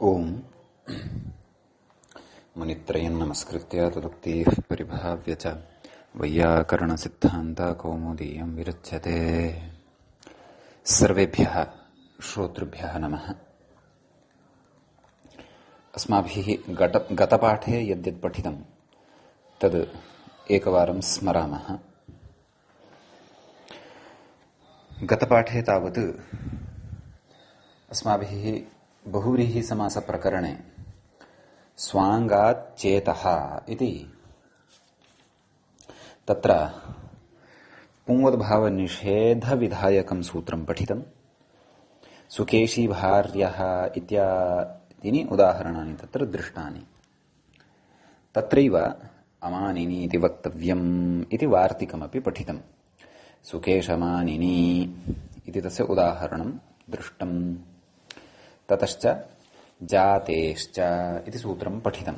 ओम मुनित्रयं नमस्कृत्य तदुक्तिः परिभाव्य च वैयाकरणसिद्धान्त कौमुदीयं विरुच्यते। सर्वेभ्यः श्रोतृभ्यः नमः। अस्माभिः गतपाठे यद्यत् पठितं तद् एकवारं स्मरामः। गतपाठे तावत् अस्माभिः बहुव्रीहिसमासप्रकरणे स्वाङ्गात् चेतः इति तत्र पुंवद्भावनिषेधविधायकं सूत्रं पठितं। सुकेशी भार्यः इत्यादीनि उदाहरणानि तत्र दृष्टानि। तत्रैव अमानिनी इति वक्तव्यम् इति वार्तिकमपि पठितं। सुकेशमानिनी इति तस्य उदाहरणं दृष्टम्। ततश्च जातेश्च इति सूत्रं पठितम्।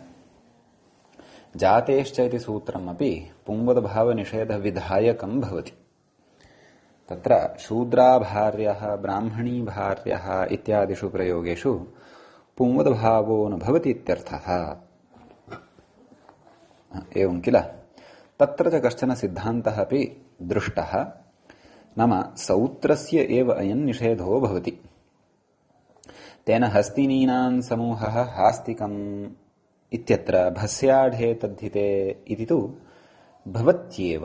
जातेश्च इति सूत्रमपि पुंवद्भावनिषेधविधायकं भवति। तत्र शूद्राभार्यः ब्राह्मणी भार्यः इत्यादिषु प्रयोगेषु पुंवद्भावो न भवति इत्यर्थः। एवं किल? तत्र च कश्चन सिद्धान्तः अपि दृष्टः। नाम सौत्रस्य एव अयं निषेधो भवति। तेन हस्तिनीनां समूहः हास्तिकम् इत्यत्र भस्याढे तद्धिते इति तु भवत्येव।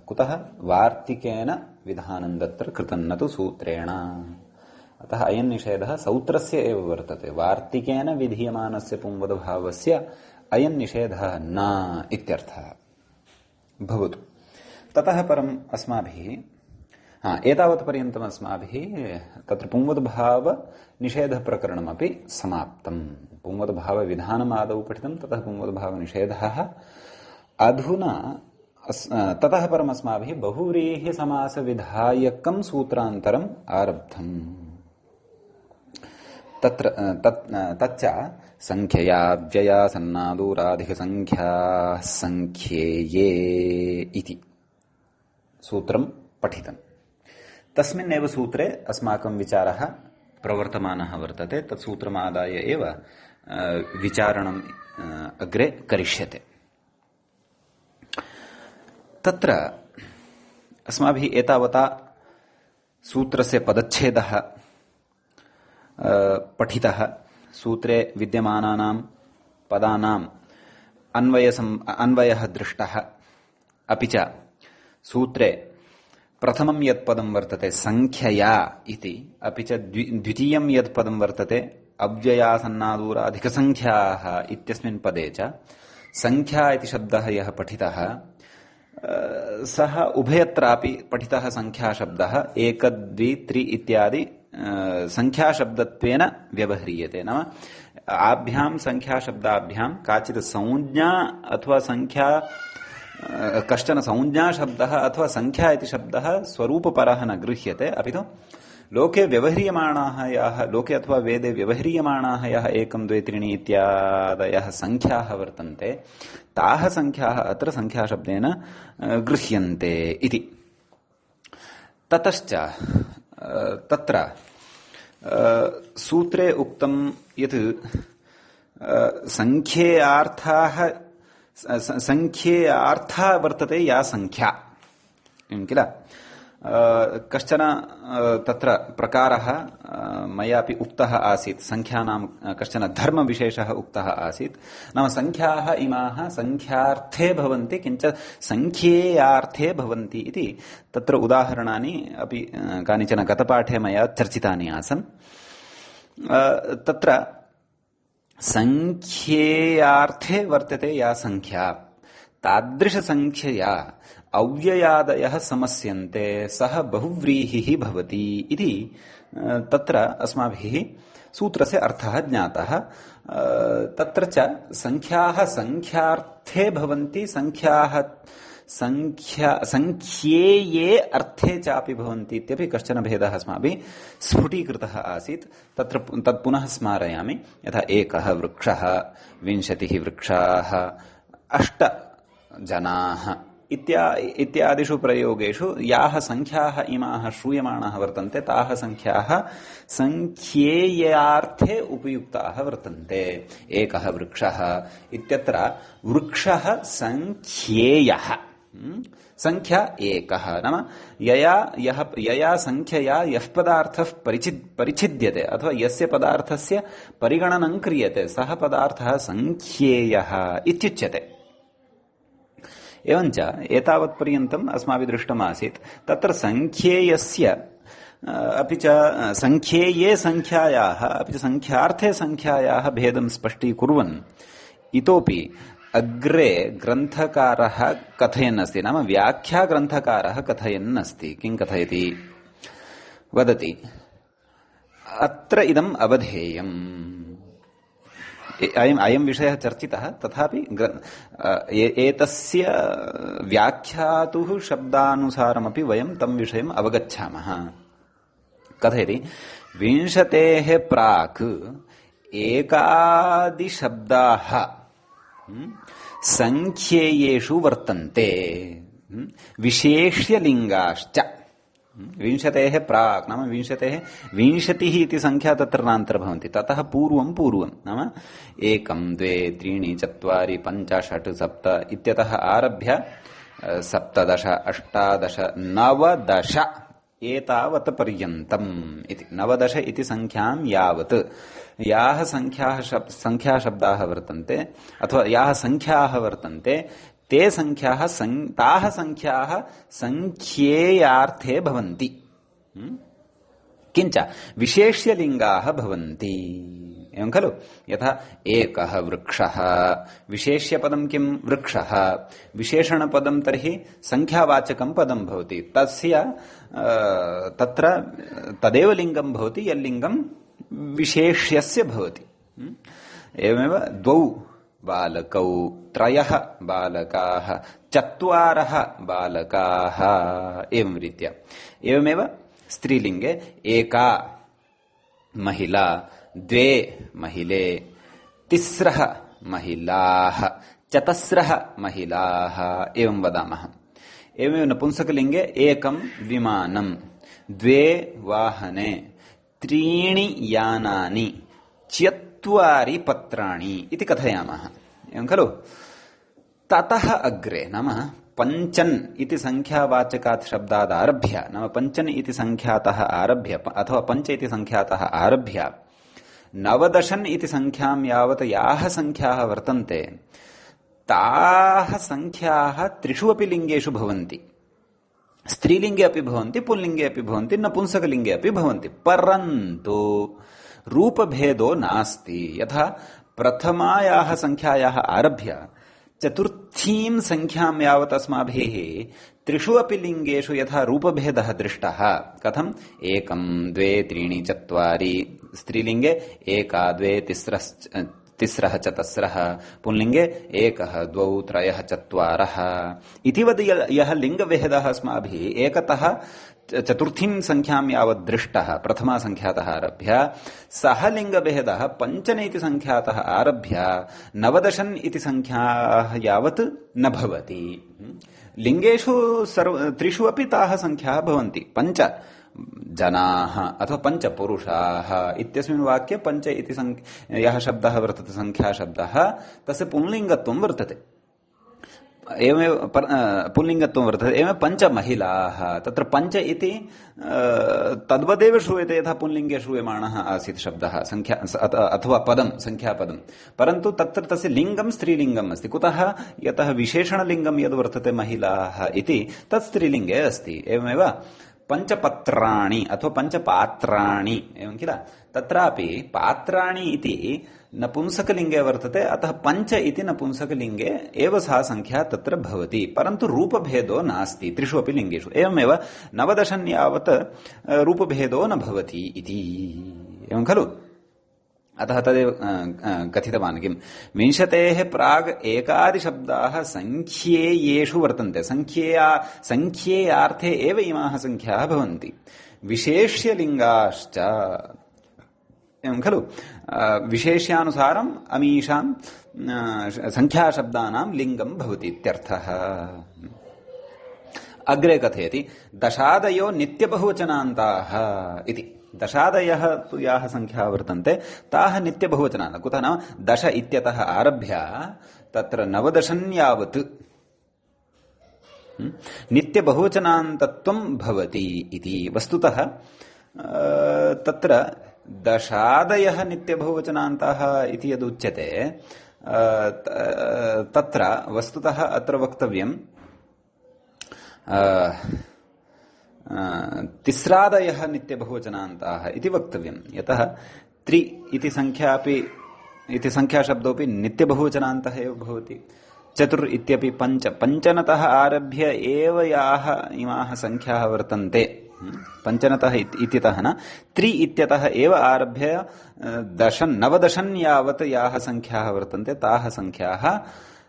कुतः? वार्तिकेन विधानं तत्र कृतं न तु सूत्रेण। अतः अयं निषेधः सौत्रस्य एव वर्तते। वार्तिकेन विधीयमानस्य पुंवद्भावस्य अयं निषेधः न इत्यर्थः भवतु। ततः परम् अस्माभिः एतावत्पर्यन्तम् अस्माभिः तत्र पुंवद्भाव निषेधप्रकरणमपि समाप्तम्। पुंवद्भावविधानम् आदौ पठितं, ततः पुंवद्भावनिषेधः। अधुना ततः परम् अस्माभिः बहुव्रीहिसमासविधायकं सूत्रान्तरम् आरब्धम्। तत्र तच्च संख्यया व्यया सन्नादूराधिकसंख्याः संख्येये इति सूत्रं पठितम्। तस्मिन्नेव सूत्रे अस्माकं विचारः प्रवर्तमानः वर्तते। तत् सूत्रमादाय एव विचारणम् अग्रे करिष्यते। तत्र अस्माभिः एतावता सूत्रस्य पदच्छेदः पठितः। सूत्रे विद्यमानानां पदानाम् अन्वयः दृष्टः। अपि च सूत्रे प्रथमं यत् पदं वर्तते संख्यया इति, अपि च द्वितीयं यत् पदं वर्तते अव्ययासन्नादूराधिकसंख्याः इत्यस्मिन् पदे च संख्या इति शब्दः यः पठितः सः उभयत्रापि पठितः संख्याशब्दः 1, 2, 3 इत्यादि संख्याशब्दत्वेन व्यवह्रियते। नाम आभ्यां संख्याशब्दाभ्यां काचित् संज्ञा अथवा संख्या कश्चन संज्ञाशब्दः अथवा संख्या इति शब्दः स्वरूपपरः न गृह्यते, अपि तु लोके व्यवह्रियमाणाः याः, लोके अथवा वेदे व्यवह्रियमाणाः याः 1, 2, 3 इत्यादयः संख्याः वर्तन्ते, ताः संख्याः अत्र संख्याशब्देन गृह्यन्ते इति। ततश्च तत्र सूत्रे उक्तं यत् संख्येयार्था वर्तते या संख्या किल? कश्चन तत्र प्रकारः मयापि उक्तः आसीत्। संख्यानां कश्चन धर्मविशेषः उक्तः आसीत्। नाम संख्याः इमाः संख्यार्थे भवन्ति, किञ्च संख्येयार्थे भवन्ति इति तत्र उदाहरणानि अपि कानिचन गतपाठे मया चर्चितानि आसन्। तत्र संख्येयार्थे वर्तते या संख्या, तादृशसंख्यया अव्ययादयः समस्यन्ते, सः बहुव्रीहिः भवति इति तत्र अस्माभिः सूत्रस्य अर्थः ज्ञातः। तत्र च संख्याः संख्यार्थे भवन्ति, संख्येये अर्थे चापि भवन्ति इत्यपि कश्चन भेदः अस्माभिः स्फुटीकृतः आसीत्। तत्र तत् पुनः स्मारयामि। यथा 1 वृक्षः, 20 वृक्षाः, 8 जनाः इत्यादिषु प्रयोगेषु याः संख्याः इमाः श्रूयमाणाः वर्तन्ते ताः संख्याः संख्येयार्थे उपयुक्ताः वर्तन्ते। एकः वृक्षः इत्यत्र वृक्षः संख्येयः, संख्या एकः नाम यया संख्यया यः पदार्थः परिच्छिद्यते अथवा यस्य पदार्थस्य परिगणनं क्रियते सः पदार्थः संख्येयः इत्युच्यते। एवञ्च एतावत्पर्यन्तम् अस्माभिः दृष्टमासीत् तत्र संख्येयस्य अपि च संख्येये संख्यायाः अपि च संख्यार्थे संख्यायाः भेदं स्पष्टीकुर्वन् इतोपि अग्रे ग्रन्थकारः कथयन् अस्ति, नाम व्याख्याग्रन्थकारः कथयन् अस्ति। किं कथयति? वदति अत्र इदम् अवधेयम्। अयं विषयः चर्चितः, तथापि एतस्य व्याख्यातुः शब्दानुसारमपि वयं तं विषयम् अवगच्छामः। कथयति विंशतेः प्राक् एकादिशब्दाः संख्येयेषु वर्तन्ते विशेष्यलिङ्गाश्च। विंशतेः प्राक् नाम विंशतिः इति संख्या तत्र नान्तर्भवन्ति, ततः पूर्वं नाम 1 2 3 4 5 6 7 इत्यतः आरभ्य 17 18 19 एतावत् पर्यन्तम् इति 19 इति संख्यां यावत् याः संख्याशब्दाः वर्तन्ते अथवा याः संख्याः वर्तन्ते ताः संख्याः संख्येयार्थे भवन्ति, किञ्च विशेष्यलिङ्गाः भवन्ति। एवं खलु? यथा एकः वृक्षः, विशेष्यपदं किं? वृक्षः। विशेषणपदं तर्हि संख्यावाचकं पदं भवति, तस्य तत्र तदेव लिङ्गं भवति यल्लिङ्गं विशेष्यस्य भवति। एवमेव 2 बालकौ, 3 बालकाः, 4 बालकाः, एवं रीत्या। एवमेव स्त्रीलिङ्गे 1 महिला, 2 महिले, 3 महिलाः, 4 महिलाः, एवं वदामः। एवमेव नपुंसकलिङ्गे 1 विमानं, 2 वाहने, 3 यानानि, 4 पत्राणि इति कथयामः। एवं खलु? ततः अग्रे नाम पञ्चन् इति संख्यावाचकात् शब्दात् आरभ्य, नाम पञ्चन् इति संख्यातः आरभ्य अथवा 5 इति संख्यातः आरभ्य 19 इति संख्यां यावत् याः संख्याः वर्तन्ते ताः संख्याः 3 अपि लिङ्गेषु भवन्ति। स्त्रीलिङ्गे अपि भवन्ति, पुल्लिङ्गे अपि भवन्ति, नपुंसकलिङ्गे अपि भवन्ति, परन्तु रूपभेदो नास्ति। यथा प्रथमायाः संख्यायाः आरभ्य चतुर्थीं संख्यां यावत् अस्माभिः 3 अपि लिङ्गेषु यथा रूपभेदः दृष्टः। कथम्? 1 2 3 4 स्त्रीलिङ्गे 1 2 3 4 पुल्लिङ्गे 1 2 3 4 इतिवद् यः लिङ्गभेदः अस्माभिः एकतः चतुर्थीं संख्यां यावत् दृष्टः प्रथमा संख्यातः आरभ्य, सः लिङ्गभेदः 5 इति संख्यातः आरभ्य 19 इति संख्याः यावत् न भवति। लिङ्गेषु 3 अपि ताः संख्याः भवन्ति। 5 जनाः अथवा 5 पुरुषाः इत्यस्मिन् वाक्ये 5 इति यः शब्दः वर्तते संख्याशब्दः तस्य पुंलिङ्गत्वं वर्तते। एवमेव पुल्लिङ्गत्वं वर्तते। एवं 5 महिलाः, तत्र 5 इति तद्वदेव श्रूयते यथा पुल्लिङ्गे श्रूयमाणः आसीत् शब्दः संख्या अथवा पदं संख्यापदं, परन्तु तत्र तस्य लिङ्गं स्त्रीलिङ्गम् अस्ति। कुतः? यतः विशेषणलिङ्गं यद् वर्तते महिलाः इति तत् स्त्रीलिङ्गे अस्ति। एवमेव 5 पत्राणि अथवा 5 पात्राणि, एवं किल? तत्रापि पात्राणि इति नपुंसकलिङ्गे वर्तते, अतः 5 इति नपुंसकलिङ्गे एव सा संख्या तत्र भवति, परन्तु रूपभेदो नास्ति 3 अपि लिङ्गेषु। एवमेव 19 यावत् रूपभेदो न भवति इति। एवं खलु? अतः तदेव कथितवान् किम्? 20 प्राग् एकादिशब्दाः संख्येयेषु वर्तन्ते, संख्येयार्थे एव इमाः संख्याः भवन्ति, विशेष्यलिङ्गाश्च। एवं खलु? विशेष्यानुसारम् अमीषां संख्याशब्दानां लिङ्गं भवति इत्यर्थः। अग्रे कथयति दशादयो नित्यबहुवचनान्ताः इति। दशादयः तु याः संख्याः वर्तन्ते ताः नित्यबहुवचनाः। कुतः नाम दश इत्यतः आरभ्य तत्र नवदशं यावत् नित्यबहुवचनान्तत्वं भवति इति। वस्तुतः तत्र दशादयः नित्यबहुवचनान्ताः इति यदुच्यते तत्र वस्तुतः अत्र वक्तव्यं तिस्रादयः नित्यबहुवचनान्ताः इति वक्तव्यं। यतः त्रि इति संख्याशब्दोऽपि नित्यबहुवचनान्तः एव भवति। चतुर् इत्यपि पञ्चनतः आरभ्य एव याः इमाः संख्याः वर्तन्ते, पञ्चनतः इत्यतः न, त्रि इत्यतः एव आरभ्य नवदशं यावत् याः संख्याः वर्तन्ते ताः संख्याः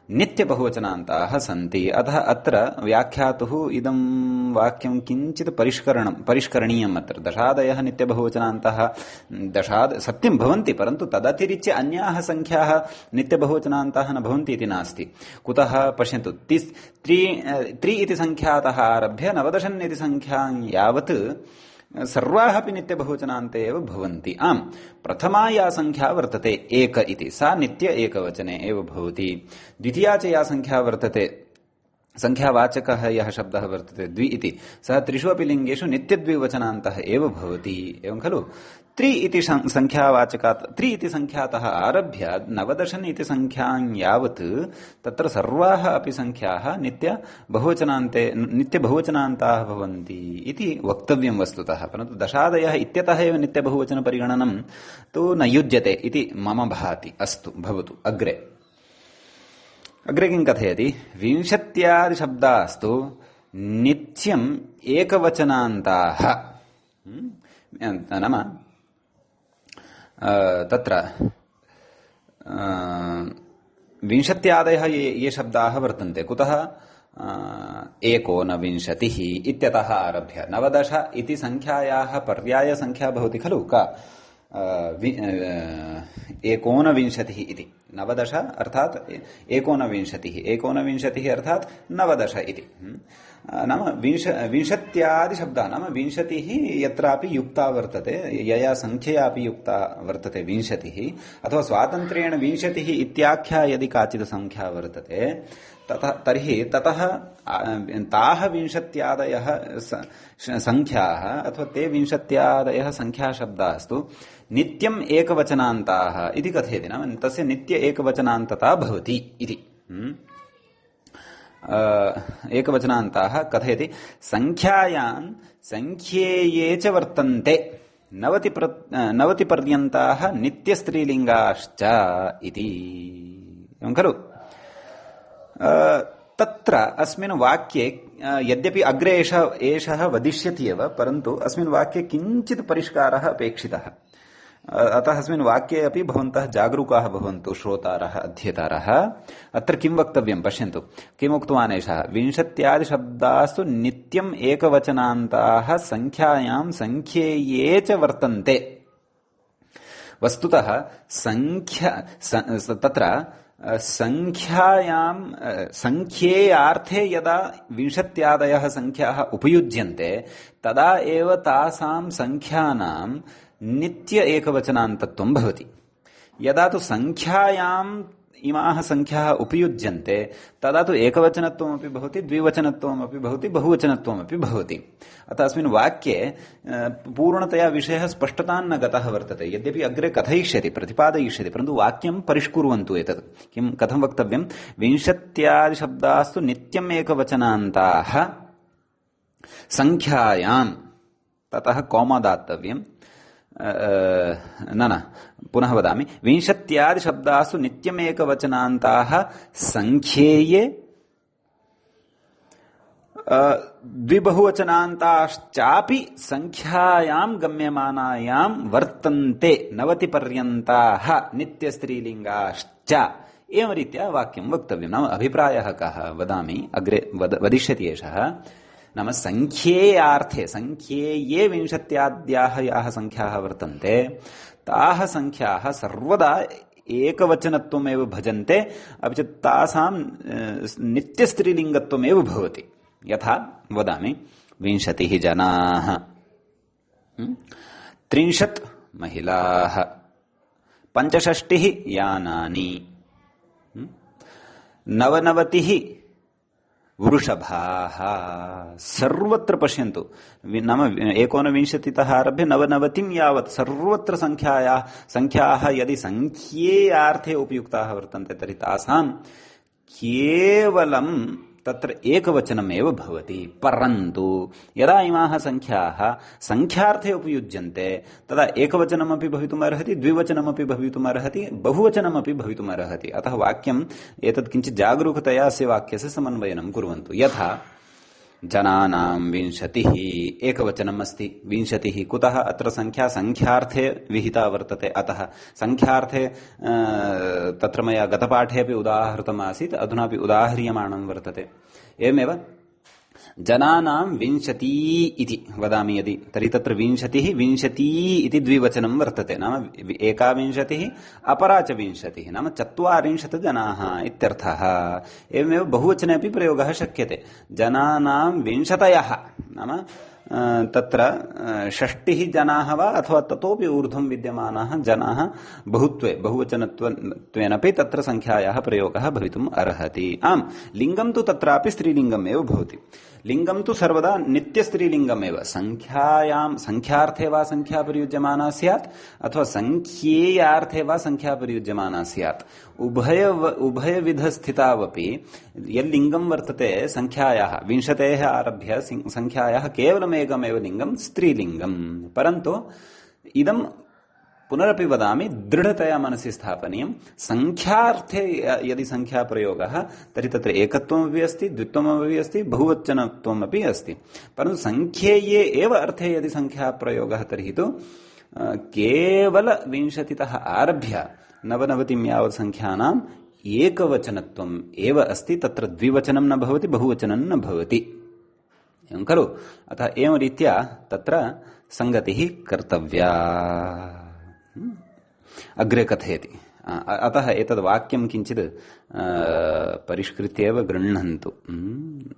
नित्यबहुवचनान्ताः सन्ति। अतः अत्र व्याख्यातुः इदं वाक्यं किञ्चित् परिष्करणीयम्। अत्र दशादयः नित्यबहुवचनान्तः सत्यं भवन्ति, परन्तु तदतिरिच्य अन्याः संख्याः नित्यबहुवचनान्ताः न भवन्ति इति नास्ति। कुतः पश्यन्तु, त्रि इति संख्यातः आरभ्य नवदशन् इति संख्यां यावत् सर्वाः अपि नित्यबहुवचनान्ते एव भवन्ति। आम्, प्रथमा या संख्या वर्तते एक इति, सा नित्य एकवचने एव भवति। द्वितीया च या संख्या वर्तते, संख्यावाचकः यः शब्दः वर्तते द्वि इति, सः त्रिषु अपि लिङ्गेषु नित्यद्विवचनान्तः एव भवति। एवं खलु? त्रि इति संख्यावाचकात्, त्रि इति संख्यातः आरभ्य नवदशन् इति संख्यां यावत् तत्र सर्वाः अपि संख्याः नित्यबहुवचनान्ताः भवन्ति इति वक्तव्यं वस्तुतः। परन्तु दशादयः इत्यतः एव नित्यबहुवचनपरिगणनं तु न युज्यते इति मम भाति। अस्तु, भवतु। अग्रे किं कथयति? विंशत्यादिशब्दास्तु नित्यम् एकवचनान्ताः। नाम तत्र विंशत्यादयः ये शब्दाः वर्तन्ते, कुतः? एकोनविंशतिः इत्यतः आरभ्य नवदश इति संख्यायाः पर्यायसंख्या भवति खलु का? एकोनविंशतिः इति। नवदश अर्थात् एकोनविंशतिः अर्थात् नवदश इति। नाम विंशत्यादिशब्दः, नाम विंशतिः यत्रापि युक्ता वर्तते, यया संख्ययापि युक्ता वर्तते विंशतिः, अथवा स्वातन्त्र्येण विंशतिः इत्याख्या यदि काचित् संख्या वर्तते तर्हि ततः ताः विंशत्यादयः संख्याः अथवा ते विंशत्यादयः संख्याशब्दास्तु नित्यम् एकवचनान्ताः इति कथयति। नाम तस्य नित्य एकवचनान्तता भवति इति। एकवचनान्ताः कथयति संख्यायां संख्येये च वर्तन्ते 90 पर्यन्ताः नित्यस्त्रीलिङ्गाश्च इति। एवं खलु? तत्र अस्मिन् वाक्ये यद्यपि अग्रे एषः वदिष्यति एव, परन्तु अस्मिन् वाक्ये किञ्चित् परिष्कारः अपेक्षितः। अतः अस्मिन् वाक्ये अपि भवन्तः जागरूकाः भवन्तु, श्रोतारः, अध्येतारः। अत्र किं वक्तव्यं पश्यन्तु, किमुक्तवान् एषः? विंशत्यादिशब्दास्तु नित्यम् एकवचनान्ताः संख्यायां संख्येये च वर्तन्ते। वस्तुतः तत्र संख्येयार्थे यदा विंशत्यादयः संख्याः उपयुज्यन्ते तदा एव तासां संख्यानां नित्य एकवचनान्तत्वं भवति। यदा तु संख्यायाम् इमाः संख्याः उपयुज्यन्ते तदा तु एकवचनत्वमपि भवति, द्विवचनत्वमपि भवति, बहुवचनत्वमपि भवति। अतः अस्मिन् वाक्ये पूर्णतया विषयः स्पष्टतां न गतः वर्तते। यद्यपि अग्रे कथयिष्यति, प्रतिपादयिष्यति, परन्तु वाक्यं परिष्कुर्वन्तु एतत्। कथं वक्तव्यं? विंशत्यादिशब्दास्तु नित्यम् एकवचनान्ताः संख्यायां, ततः कॉमा दातव्यम्। न पुनः वदामि, विंशत्यादिशब्दास्तु नित्यमेकवचनान्ताः संख्येये द्विबहुवचनान्ताश्चापि संख्यायां गम्यमानायां वर्तन्ते 90 पर्यन्ताः नित्यस्त्रीलिङ्गाश्च। एवं रीत्या वाक्यं वक्तव्यं। नाम अभिप्रायः कः वदामि, अग्रे वदिष्यति एषः। नाम संख्येयार्थे, संख्येये विंशत्याद्याः याः संख्याः वर्तन्ते ताः संख्याः सर्वदा एकवचनत्वमेव भजन्ते, अपि च तासां नित्यस्त्रीलिङ्गत्वमेव भवति। यथा वदामि 20 जनाः, 30 महिलाः, 65 यानानि, 99 वृषभाः। सर्वत्र पश्यन्तु, नाम 19तः आरभ्य 99 यावत् सर्वत्र संख्याः यदि संख्येयार्थे उपयुक्ताः वर्तन्ते तर्हि तासां केवलं तत्र एकवचनमेव भवति। परन्तु यदा इमाः संख्याः संख्यार्थे उपयुज्यन्ते तदा एकवचनमपि भवितुमर्हति, द्विवचनमपि भवितुमर्हति, बहुवचनमपि भवितुमर्हति। अतः वाक्यम् एतत् किञ्चित् जागरूकतया अस्य वाक्यस्य समन्वयनं कुर्वन्तु। यथा जनानां 20 एकवचनम् अस्ति, 20 कुतः? अत्र संख्या संख्यार्थे विहिता वर्तते, अतः संख्यार्थे तत्र मया गतपाठे अपि उदाहृतमासीत्, अधुनापि उदाह्रियमाणं वर्तते। एवमेव जनानां 20 इति वदामि यदि, तर्हि तत्र 20 इति द्विवचनं वर्तते, नाम एका 20 अपरा च 20, नाम 40 जनाः इत्यर्थः। एवमेव बहुवचने अपि प्रयोगः शक्यते। जनानां 20 नाम तत्र 60 जनाः वा अथवा ततोपि ऊर्ध्वं विद्यमानाः जनाः बहुत्वे बहुवचनत्वेनपि तत्र संख्यायाः प्रयोगः भवितुम् अर्हति। आम्, लिङ्गं तु तत्रापि स्त्रीलिङ्गम् एव भवति। लिङ्गं तु सर्वदा नित्यस्त्रीलिङ्गमेव। संख्यार्थे वा संख्या प्रयुज्यमाना स्यात् अथवा संख्येयार्थे वा संख्या प्रयुज्यमाना स्यात्। उभयविधस्थितावपि यल्लिङ्गं वर्तते संख्यायाः 20 आरभ्य संख्यायाः केवलमेकमेव लिङ्गं स्त्रीलिङ्गं। परन्तु इदं पुनरपि वदामि, दृढतया मनसि स्थापनीयं। संख्यार्थे यदि संख्याप्रयोगः तर्हि तत्र एकत्वमपि अस्ति, द्वित्वमपि अस्ति, बहुवचनत्वमपि अस्ति। परन्तु संख्येये एव अर्थे यदि संख्याप्रयोगः तर्हि तु केवल 20तः आरभ्य 99 यावत् संख्यानाम् एकवचनत्वम् एव अस्ति, तत्र द्विवचनं न भवति, बहुवचनं न भवति। एवं खलु? अतः एवं रीत्या तत्र संगतिः कर्तव्या। अग्रे कथयति। अतः एतद् वाक्यं किञ्चित् परिष्कृत्य एव गृह्णन्तु।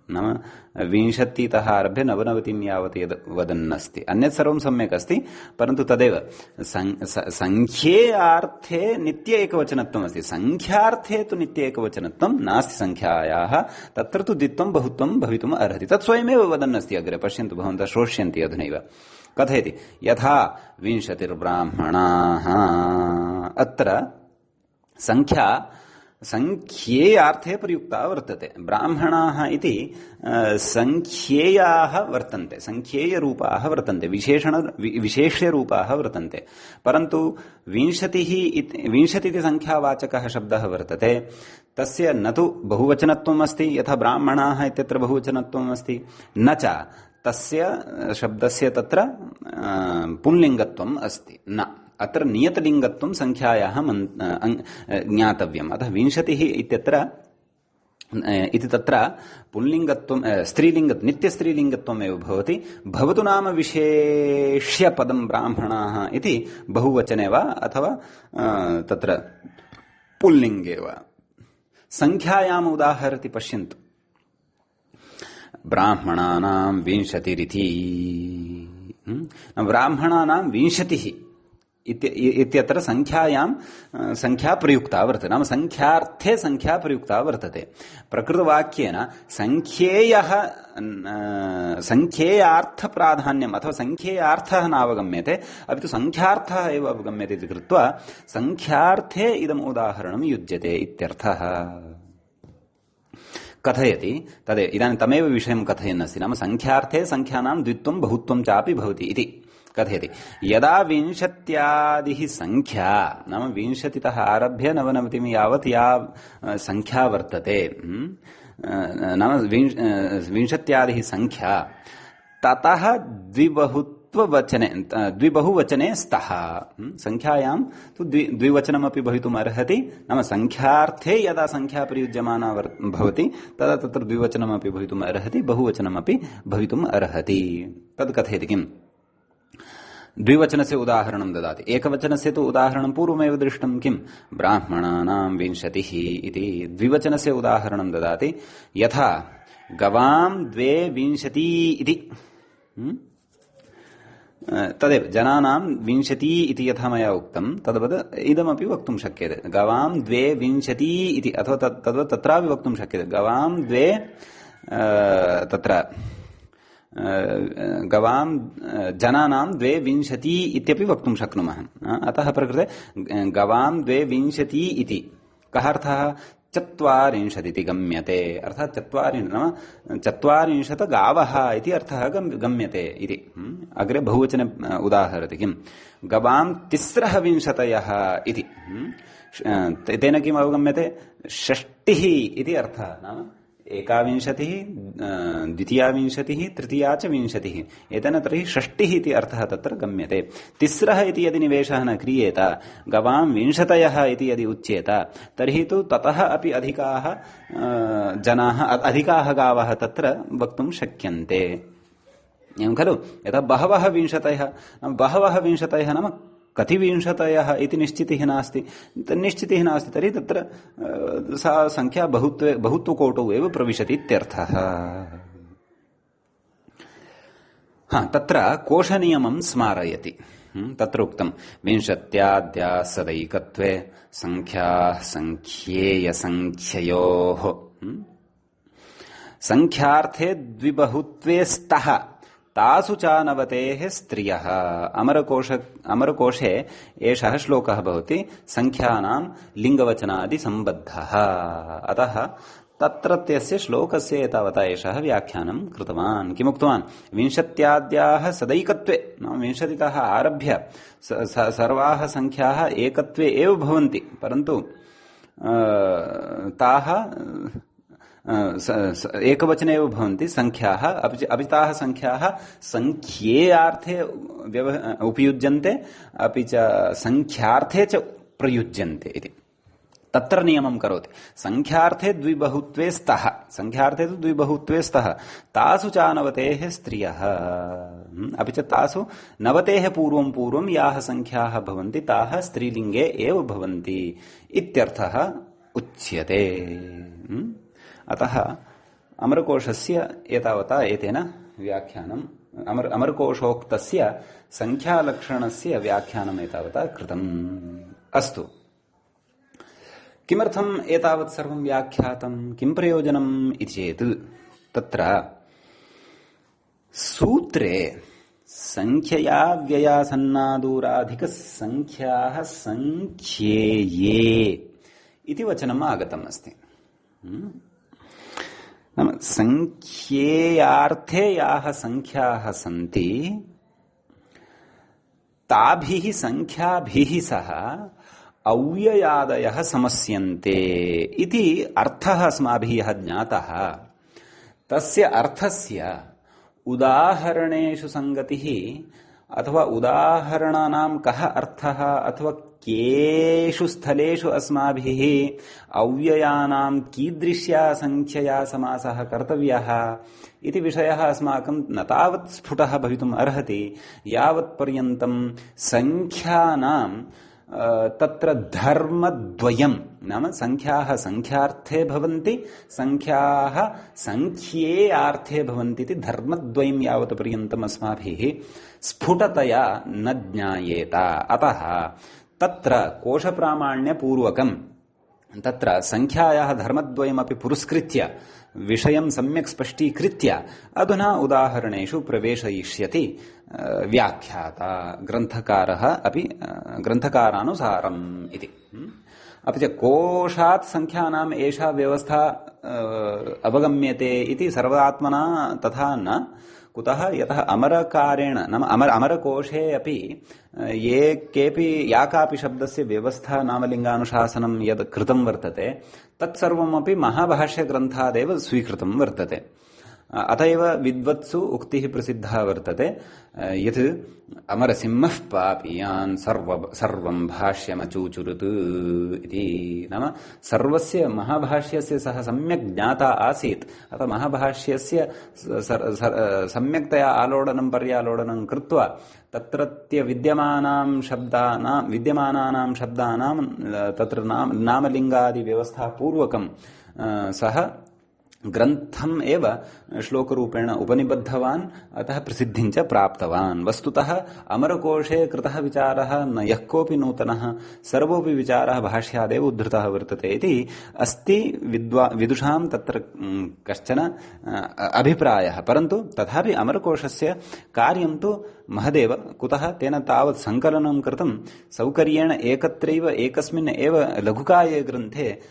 नाम 20तः आरभ्य 99 यावत् यद् वदन्नस्ति, अन्यत् सर्वं सम्यक् अस्ति, परन्तु तदेव संख्येयार्थे नित्य एकवचनत्वम् अस्ति, संख्यार्थे तु नित्य एकवचनत्वं नास्ति संख्यायाः। तत्र तु द्वित्वं बहुत्वं भवितुम् अर्हति। तत् स्वयमेव वदन्नस्ति अग्रे। पश्यन्तु, भवन्तः श्रोष्यन्ति अधुनैव। कथयति, यथा 20 ब्राह्मणाः। अत्र संख्या संख्येयार्थे प्रयुक्ता वर्तते। ब्राह्मणाः इति संख्येयाः वर्तन्ते, संख्येयरूपाः वर्तन्ते, विशेष्यरूपाः वर्तन्ते। परन्तु 20 इति संख्यावाचकः शब्दः वर्तते, तस्य न तु बहुवचनत्वम् अस्ति यथा ब्राह्मणाः इत्यत्र बहुवचनत्वम् अस्ति, न च तस्य शब्दस्य तत्र पुंलिङ्गत्वम् अस्ति। न, अत्र नियतलिङ्गत्वं संख्यायाः ज्ञातव्यम्। अतः 20 इति तत्र पुंलिङ्गत्वं नित्यस्त्रीलिङ्गत्वमेव भवति। भवतु नाम विशेष्यपदं ब्राह्मणाः इति बहुवचने वा अथवा तत्र पुल्लिङ्गे वा। संख्यायाम् उदाहरति, पश्यन्तु। ब्राह्मणानां 20 ब्राह्मणानां 20 इत्यत्र संख्यायां संख्या प्रयुक्ता वर्तते, नाम संख्यार्थे संख्या प्रयुक्ता वर्तते। प्रकृतवाक्येन संख्येयार्थप्राधान्यम् अथवा संख्येयार्थः नावगम्यते, अपि तु संख्यार्थः एव अवगम्यते इति कृत्वा संख्यार्थे इदम् उदाहरणं युज्यते इत्यर्थः। कथयति तदे इदानीं तमेव विषयं कथयन्नस्ति, नाम संख्यार्थे संख्यानां द्वित्वं बहुत्वं चापि भवति इति कथयति। यदा 20 संख्या, नाम 20तः आरभ्य 99 यावत् या संख्या वर्तते, नाम 20 संख्या, ततः द्विबहुवचने स्तः। संख्यायां तु द्विवचनमपि भवितुम् अर्हति, नाम संख्यार्थे यदा संख्या प्रयुज्यमाना भवति तदा तत्र द्विवचनमपि भवितुम् अर्हति, बहुवचनमपि भवितुम् अर्हति। तद् कथयति किम्? द्विवचनस्य उदाहरणं ददाति। एकवचनस्य तु उदाहरणं पूर्वमेव दृष्टं, किं ब्राह्मणानां 20 इति। द्विवचनस्य उदाहरणं ददाति, यथा गवां 20 इति। तदेव जनानां 20 इति यथा मया उक्तं तद्वत् इदमपि वक्तुं शक्यते। गवां 20 इति, अथवा तद्वत् तत्रापि वक्तुं शक्यते। गवां तत्र गवां जनानां 20 इत्यपि वक्तुं शक्नुमः। अतः प्रकृते गवां 20 इति कः अर्थः? 40 इति गम्यते। अर्थात् 40 नाम 40 गावः इति अर्थः गम्यते इति। अग्रे बहुवचने उदाहरति, किं गवां 23 इति। तेन किम् अवगम्यते? 60 इति अर्थः, नाम 21, 22, तृतीया च 20। एतेन तर्हि 60 इति अर्थः तत्र गम्यते। 3 इति यदि निवेशः न क्रियेत, गवां 20 इति यदि उच्येत, तर्हि तु ततः अपि अधिकाः जनाः, अधिकाः गावः तत्र वक्तुं शक्यन्ते। एवं खलु? यथा बहवः 20 नाम कति 20 इति निश्चितिः नास्ति। निश्चितिः नास्ति तर्हि तत्र सा संख्या बहुत्वकोटौ एव प्रविशति इत्यर्थः। तत्र कोशनियमं स्मारयति। तत्र उक्तं 20 सदैकत्वे संख्याः संख्येयसंख्ययोः संख्यार्थे द्विबहुत्वे स्तः तासु च 90 स्त्रियः। अमरकोशे एषः श्लोकः भवति संख्यानां लिङ्गवचनादि सम्बद्धः। अतः तत्रत्यस्य श्लोकस्य एतावता एषः व्याख्यानं कृतवान्। किमुक्तवान्? 20 सदैकत्वे, नाम 20तः आरभ्य सर्वाः संख्याः एकत्वे एव भवन्ति, परन्तु ताः एकवचने एव भवन्ति संख्याः। अपि ताः संख्याः संख्येयार्थे उपयुज्यन्ते, अपि च संख्यार्थे च प्रयुज्यन्ते इति तत्र नियमं करोति। संख्यार्थे द्विबहुत्वे स्तः, संख्यार्थे तु द्विबहुत्वे स्तः, तासु च 90 स्त्रियः। अपि च तासु 90 पूर्वं याः संख्याः भवन्ति ताः स्त्रीलिङ्गे एव भवन्ति इत्यर्थः उच्यते। अतः अमरकोशस्य एतावता एतेन व्याख्यानम् अमरकोशोक्तस्य संख्यालक्षणस्य व्याख्यानम् एतावता कृतम्। अस्तु, किमर्थम् एतावत् सर्वं व्याख्यातं? किं प्रयोजनम् इति चेत्, तत्र सूत्रे संख्यया व्ययासन्नादूराधिकसंख्याः संख्येये इति वचनम् आगतम् अस्ति। नाम संख्येयार्थे याः संख्याः सन्ति ताभिः संख्याभिः सह अव्ययादयः समस्यन्ते इति अर्थः अस्माभिः यः ज्ञातः, तस्य अर्थस्य उदाहरणेषु संगतिः अथवा उदाहरणानां कः अर्थः अथवा केषु स्थलेषु अस्माभिः अव्ययानां कीदृश्या संख्यया समासः कर्तव्यः इति विषयः अस्माकं न तावत् स्फुटः भवितुम् अर्हति यावत्पर्यन्तं संख्यानां तत्र धर्मद्वयं, नाम संख्याः संख्यार्थे भवन्ति, संख्याः संख्येयार्थे भवन्ति इति धर्मद्वयं यावत् पर्यन्तम् अस्माभिः स्फुटतया न ज्ञायेत। अतः तत्र कोशप्रामाण्यपूर्वकं तत्र संख्यायाः धर्मद्वयमपि पुरस्कृत्य विषयं सम्यक् स्पष्टीकृत्य अधुना उदाहरणेषु प्रवेशयिष्यति व्याख्याता ग्रन्थकारः अपि ग्रन्थकारानुसारम् इति। अपि च कोशात् संख्यानाम् एषा व्यवस्था अवगम्यते इति सर्वात्मना तथा न। कुतः? यतः अमरकारेण नाम अमरकोशे अपि ये केऽपि या कापि शब्दस्य व्यवस्था नामलिङ्गानुशासनं यद् कृतं वर्तते तत्सर्वमपि महाभाष्यग्रन्थादेव स्वीकृतं वर्तते। अत एव विद्वत्सु उक्तिः प्रसिद्धा वर्तते यत् अमरसिंहः पापीयान् सर्वं भाष्यमचूचुरुत् इति। नाम सर्वस्य महाभाष्यस्य सः सम्यक् ज्ञाता आसीत्, अतः महाभाष्यस्य सम्यक्तया आलोडनं पर्यालोडनं कृत्वा तत्रत्य विद्यमानानां शब्दानां तत्र नामलिङ्गादि व्यवस्था पूर्वकं सः ग्रन्थम् एव श्लोकरूपेण उपनिबद्धवान्, अतः प्रसिद्धिं च प्राप्तवान्। वस्तुतः अमरकोशे कृतः विचारः न यः कोऽपि नूतनः, सर्वोऽपि विचारः भाष्यादेव उद्धृतः वर्तते इति अस्ति विदुषां तत्र कश्चन अभिप्रायः। परन्तु तथापि अमरकोशस्य कार्यं तु महदेव, कुतः तेन तावत् सङ्कलनं कृतं सौकर्येण एकत्रैव एकस्मिन् एव लघुकाये ग्रन्थे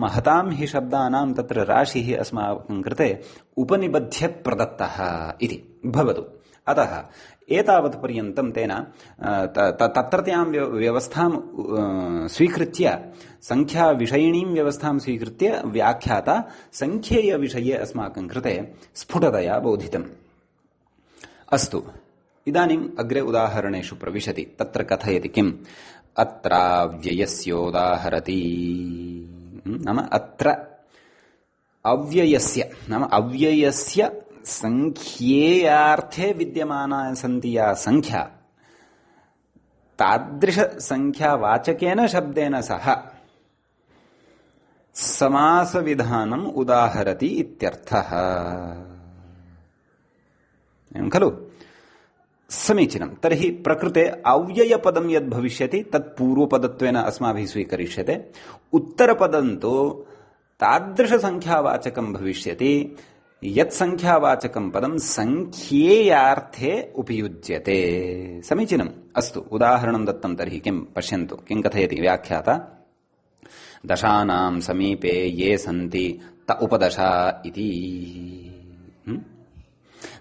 महतां हि शब्दानां तत्र राशिः अस्माकं कृते उपनिबध्य प्रदत्तः इति भवतु। अतः एतावत् पर्यन्तं तेन तत्रत्यां व्यवस्थां स्वीकृत्य, संख्याविषयिणीं व्यवस्थां स्वीकृत्य व्याख्याता संख्येयविषये अस्माकं कृते स्फुटतया बोधितम्। अस्तु, इदानीम् अग्रे उदाहरणेषु प्रविशति। तत्र कथयति किम्? अत्राव्ययस्योदाहरति। नाम अत्र अव्ययस्य, नाम अव्ययस्य संख्येयार्थे विद्यमाना सन्ति या संख्या, तादृश संख्यावाचकेन शब्देन सह समासविधानम् उदाहरति इत्यर्थः। एवं खलु? समीचीनं। तर्हि प्रकृते अव्ययपदं यद् भविष्यति तत् पूर्वपदत्वेन अस्माभिः स्वीकरिष्यते। उत्तरपदं तु तादृशसङ्ख्यावाचकं भविष्यति यत् सङ्ख्यावाचकं पदं सङ्ख्येयार्थे उपयुज्यते। समीचीनम्। अस्तु, उदाहरणं दत्तं। तर्हि किं पश्यन्तु, किं कथयति व्याख्याता। दशानां समीपे ये सन्ति त उपदशा इति।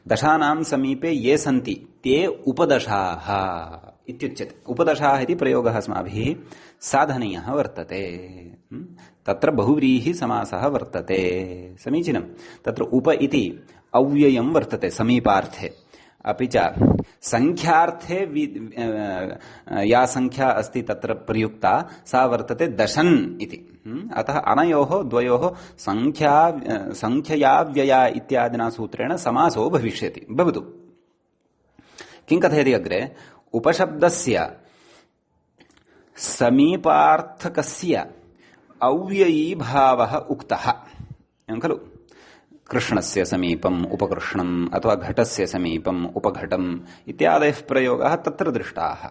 दशानां समीपे ये सन्ति ते उपदशाः इत्युच्यते। उपदशाः इति प्रयोगः अस्माभिः साधनीयः वर्तते। तत्र बहुव्रीहि समासः वर्तते। समीचीनं। तत्र उप इति अव्ययं वर्तते समीपार्थे, अपि च संख्यार्थे या संख्या अस्ति तत्र प्रयुक्ता सा वर्तते दशन् इति। अतः अनयोः द्वयोः संख्यया व्यया इत्यादिना सूत्रेण समासो भविष्यति। भवतु। किं कथयति अग्रे? उपशब्दस्य समीपार्थकस्य अव्ययी भावः उक्तः। एवं खलु? कृष्णस्य समीपम् उपकृष्णम् अथवा घटस्य समीपम् उपघटम् इत्यादयः प्रयोगाः तत्र दृष्टाः।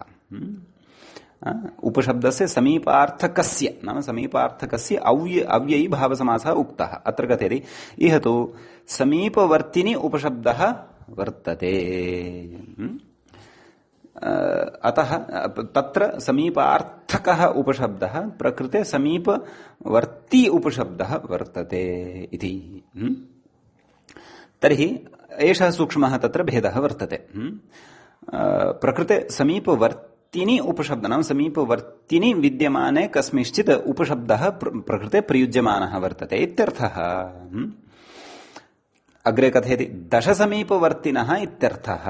उपशब्दस्य समीपार्थकस्य, नाम समीपार्थकस्य अव्ययी भावसमासः उक्तः। अत्र कथयति इह तु समीपवर्तिनि उपशब्दः वर्तते। अतः तत्र समीपार्थकः उपशब्दः प्रकृते समीपवर्ती उपशब्दः वर्तते इति। तर्हि एषः सूक्ष्मः तत्र भेदः वर्तते। प्रकृते समीपवर्तिनि उपशब्दः, नाम समीपवर्तिनि विद्यमाने कस्मिंश्चित् उपशब्दः प्रकृते प्रयुज्यमानः वर्तते इत्यर्थः। अग्रे कथयति दशसमीपवर्तिनः इत्यर्थः।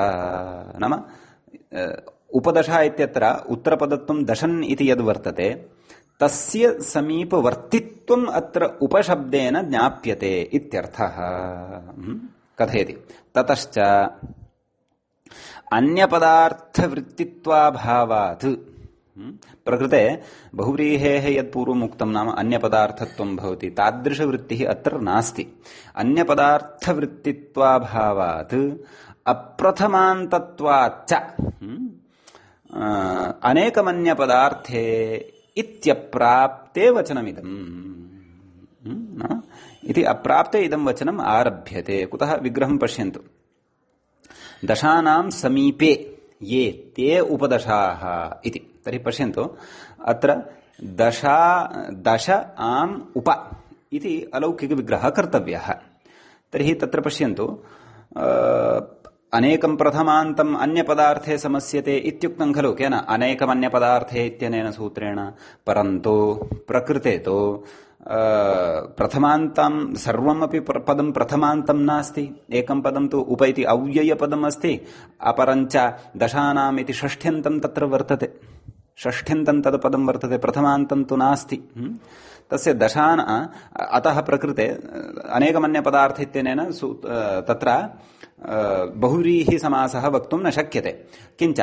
नाम उपदशा इत्यत्र उत्तरपदत्वं दशन् इति यद् वर्तते तस्य समीपवर्तित्वम् अत्र उपशब्देन ज्ञाप्यते इत्यर्थः। कथयति ततश्च अन्यपदार्थवृत्तित्वाभावात्। प्रकृते बहुव्रीहेः यत् पूर्वम् उक्तं, नाम अन्यपदार्थत्वं भवति, तादृशवृत्तिः अत्र नास्ति। अन्यपदार्थवृत्तित्वाभावात् अप्रथमान्तत्वाच्च अनेकमन्यपदार्थे इत्यप्राप्ते वचनमिदम्। इति अप्राप्ते इदं वचनम् आरभ्यते। कुतः? विग्रहं पश्यन्तु। दशानां समीपे ये ते उपदशाः इति। तर्हि पश्यन्तु, अत्र दश आम् उप इति अलौकिकविग्रहः कर्तव्यः। तर्हि तत्र पश्यन्तु, अनेकं प्रथमान्तम् अन्यपदार्थे समस्यते इत्युक्तं खलु? केन? अनेकमन्यपदार्थे इत्यनेन सूत्रेण। परन्तु प्रकृते तु प्रथमान्तं सर्वमपि पदं प्रथमान्तं नास्ति, एकं पदं तु उप इति अव्ययपदम् अस्ति, अपरञ्च दशानाम् इति षष्ठ्यन्तं तत्र वर्तते, षष्ठ्यन्तं तद् पदं वर्तते, प्रथमान्तं तु नास्ति। तस्य दशान अतः प्रकृते अनेकमन्यपदार्थ इत्यनेन तत्र बहुव्रीहि समासः वक्तुं न शक्यते। किञ्च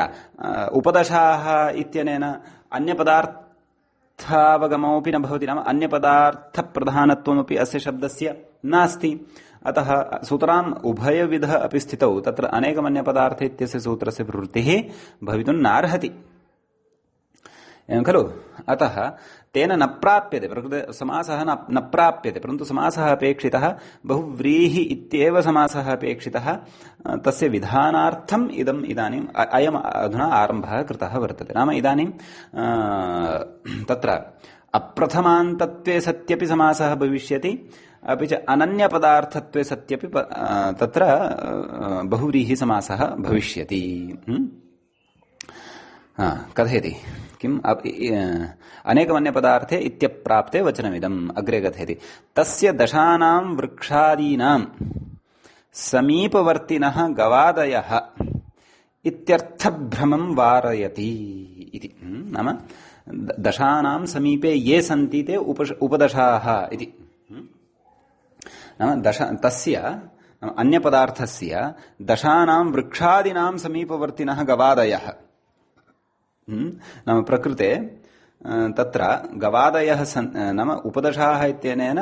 उपदशाः इत्यनेन अन्यपदार्थावगमोऽपि न भवति, नाम अन्यपदार्थप्रधानत्वमपि अस्य शब्दस्य नास्ति। अतः सूत्राम् उभयविधः अपि स्थितौ तत्र अनेकमन्यपदार्थ इत्यस्य सूत्रस्य प्रवृत्तिः भवितुं नार्हति, एवं खलु। अतः तेन न प्राप्यते, प्रकृते समासः न प्राप्यते, परन्तु समासः अपेक्षितः, बहुव्रीहि इत्येव समासः अपेक्षितः। तस्य विधानार्थम् इदम् इदानीम् अयम् अधुना आरम्भः कृतः वर्तते। नाम इदानीं तत्र अप्रथमान्तत्वे सत्यपि समासः भविष्यति, अपि च अनन्यपदार्थत्वे सत्यपि तत्र बहुव्रीहि समासः भविष्यति। कथयति किम् अनेकमन्यपदार्थे इत्यप्राप्ते वचनमिदम् अग्रे कथयति। तस्य दशानां वृक्षादीनां समीपवर्तिनः गवादयः इत्यर्थभ्रमं वारयति इति। नाम दशानां समीपे ये सन्ति ते उपदशाः इति। नाम तस्य अन्यपदार्थस्य दशानां वृक्षादीनां समीपवर्तिनः गवादयः, नाम प्रकृते तत्र गवादयः नाम उपदशाः इत्यनेन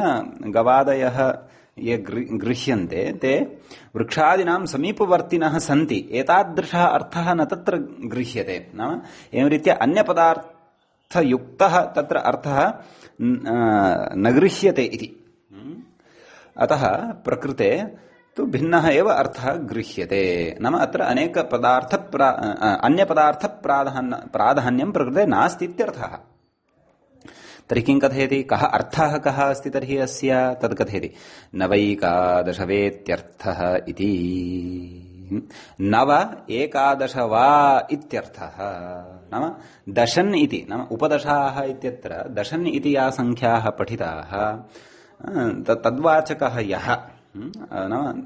गवादयः ये गृह्यन्ते ते वृक्षादीनां समीपवर्तिनः सन्ति, एतादृशः अर्थः न तत्र गृह्यते। नाम एवं रीत्या अन्यपदार्थयुक्तः तत्र अर्थः न गृह्यते इति। अतः प्रकृते तु भिन्नः एव अर्थः गृह्यते। नाम अत्र अन्यपदार्थप्राधान्यं प्रकृते नास्ति इत्यर्थः। तर्हि किं कथयति, कः अर्थः कः अस्ति तर्हि अस्य, तद् कथयति। नवैकादशवेत्यर्थः इति। नव एकादश वा इत्यर्थः। नाम दशन् इति, नाम उपदशाः इत्यत्र दशन् इति या संख्याः पठिताः तद्वाचकः यः नाम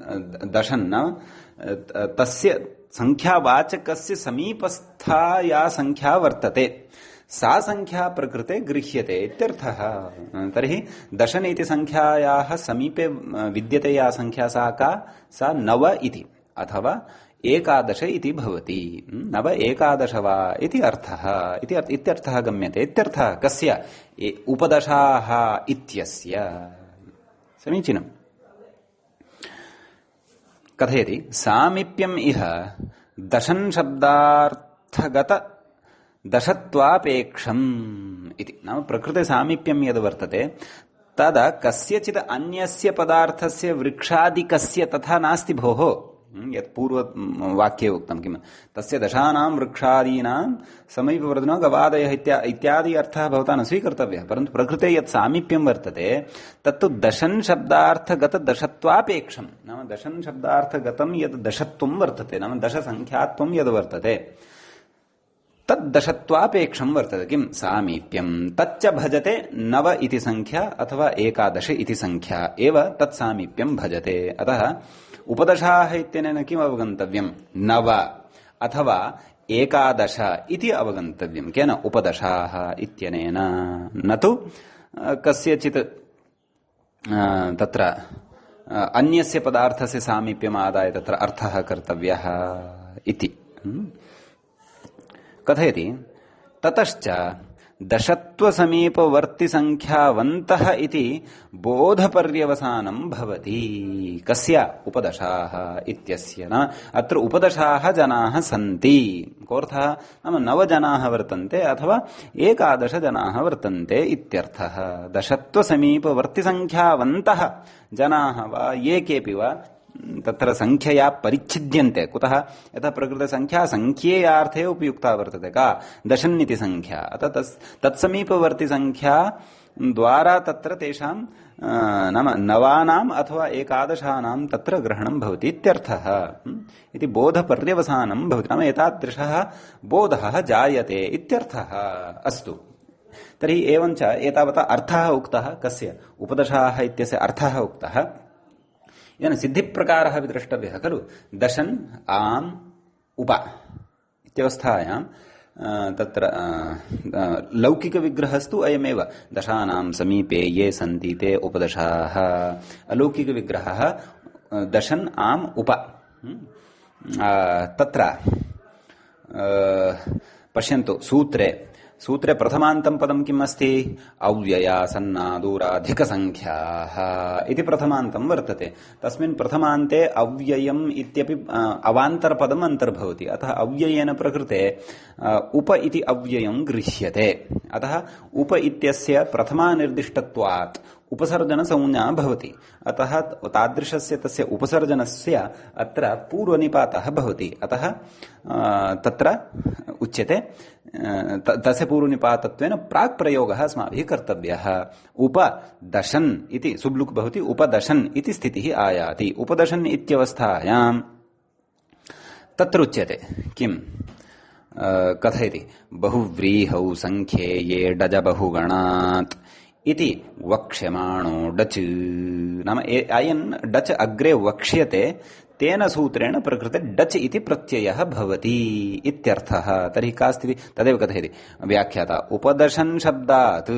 दशन्, नाम तस्य संख्यावाचकस्य समीपस्था या संख्या वर्तते सा संख्या प्रकृते गृह्यते इत्यर्थः। तर्हि दशन् इति संख्यायाः समीपे विद्यते या संख्या सा का, सा नव इति अथवा एकादश इति भवति। नव एकादश वा इति अर्थः इत्यर्थः गम्यते। इत्यर्थः कस्य, उपदशाः इत्यस्य। समीचीनम्। कथयति सामीप्यम् इह दशन् शब्दार्थगत दशत्वापेक्षम् इति। नाम प्रकृते सामीप्यं यद् वर्तते तदा कस्यचित् अन्यस्य पदार्थस्य वृक्षादिकस्य तथा नास्ति भोः। यत् पूर्ववाक्ये उक्तं किम्, तस्य दशानां वृक्षादीनां समीपवर्तिनो गवादयः इत्यादि अर्थः भवता न स्वीकर्तव्यः। परन्तु प्रकृते यत् सामीप्यं वर्तते तत्तु दशन् शब्दार्थगत दशत्वापेक्षम्। नाम दशन् शब्दार्थगतं यद् दशत्वं वर्तते, नाम दशसङ्ख्यात्वं यद् वर्तते तद्दशत्वापेक्षं वर्तते। किं सामीप्यं तच्च भजते नव इति संख्या अथवा एकादश इति संख्या एव तत्सामीप्यं भजते। अतः उपदशाः इत्यनेन किम् अवगन्तव्यं, नव अथवा एकादश इति अवगन्तव्यं। केन, उपदशाः इत्यनेन, न तु कस्यचित् तत्र अन्यस्य पदार्थस्य सामीप्यम् आदाय तत्र अर्थः कर्तव्यः इति। कथयति ततश्च दशत्वसमीपवर्तिसङ्ख्यावन्तः इति बोधपर्यवसानं भवति। कस्य, उपदशाः इत्यस्य। न अत्र उपदशाः जनाः सन्ति, कोऽर्थः, नाम 9 जनाः वर्तन्ते अथवा 11 जनाः वर्तन्ते इत्यर्थः। दशत्वसमीपवर्तिसङ्ख्यावन्तः जनाः वा ये केऽपि वा तत्र संख्यया परिच्छिद्यन्ते। कुतः, यथा प्रकृतसंख्या संख्येयार्थे उपयुक्ता वर्तते, का, दशन् इति संख्या। अतः तत्समीपवर्ति संख्या द्वारा तत्र तेषां नाम 9 अथवा 11 तत्र ग्रहणं भवति इत्यर्थः। इति बोधपर्यवसानं भवति, नाम एतादृशः बोधः जायते इत्यर्थः। अस्तु, तर्हि एवञ्च एतावता अर्थः उक्तः कस्य उपदशाः इत्यस्य अर्थः उक्तः इदानीं सिद्धिप्रकारः अपि द्रष्टव्यः खलु दशन् आम् उप इत्यवस्थायां तत्र लौकिकविग्रहस्तु अयमेव दशानां समीपे ये सन्ति ते उपदशाः अलौकिकविग्रहः दशन् आम् उप तत्र पश्यन्तु सूत्रे प्रथमान्तं पदं किम् अस्ति अव्ययासन्नादूराधिकसङ्ख्याः इति प्रथमान्तं वर्तते तस्मिन् प्रथमान्ते अव्ययम् इत्यपि अवान्तरपदम् अन्तर्भवति अतः अव्ययेन प्रकृते उप इति अव्ययं गृह्यते अतः उप इत्यस्य प्रथमानिर्दिष्टत्वात् उपसर्जनसंज्ञा भवति अतः तादृशस्य तस्य उपसर्जनस्य अत्र पूर्वनिपातः भवति अतः तत्र उच्यते तस्य पूर्वनिपातत्वेन प्राक् प्रयोगः अस्माभिः कर्तव्यः उपदशन् इति सुब्लुक् भवति उपदशन् इति स्थितिः आयाति उपदशन् इत्यवस्थायां तत्र उच्यते किम् कथयति बहुव्रीहौ संख्ये ये डज बहुगणात् इति वक्ष्यमाणो डच नाम अयन् डच अग्रे वक्ष्यते तेन सूत्रेण प्रकृते डच इति प्रत्ययः भवति इत्यर्थः तर्हि का स्थितिः तदेव कथयति व्याख्याता उपदशन् शब्दात्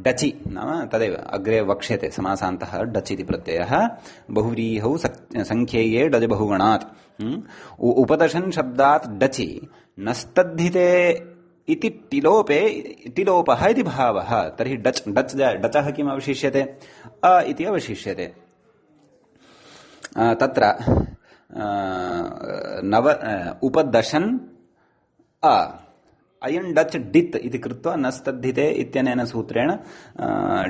डचि नाम तदेव अग्रे वक्ष्यते समासान्तः डच इति प्रत्ययः बहुव्रीहौ संख्येये डज बहुगणात् उपदशन् शब्दात् डचि नस्तद्धिते इति टिलोपः इति भावः तर्हि डचः किम् अवशिष्यते अ इति अवशिष्यते तत्र उपदशन् अ अयन् डच् डित् इति कृत्वा नस्तद्धिते इत्यनेन सूत्रेण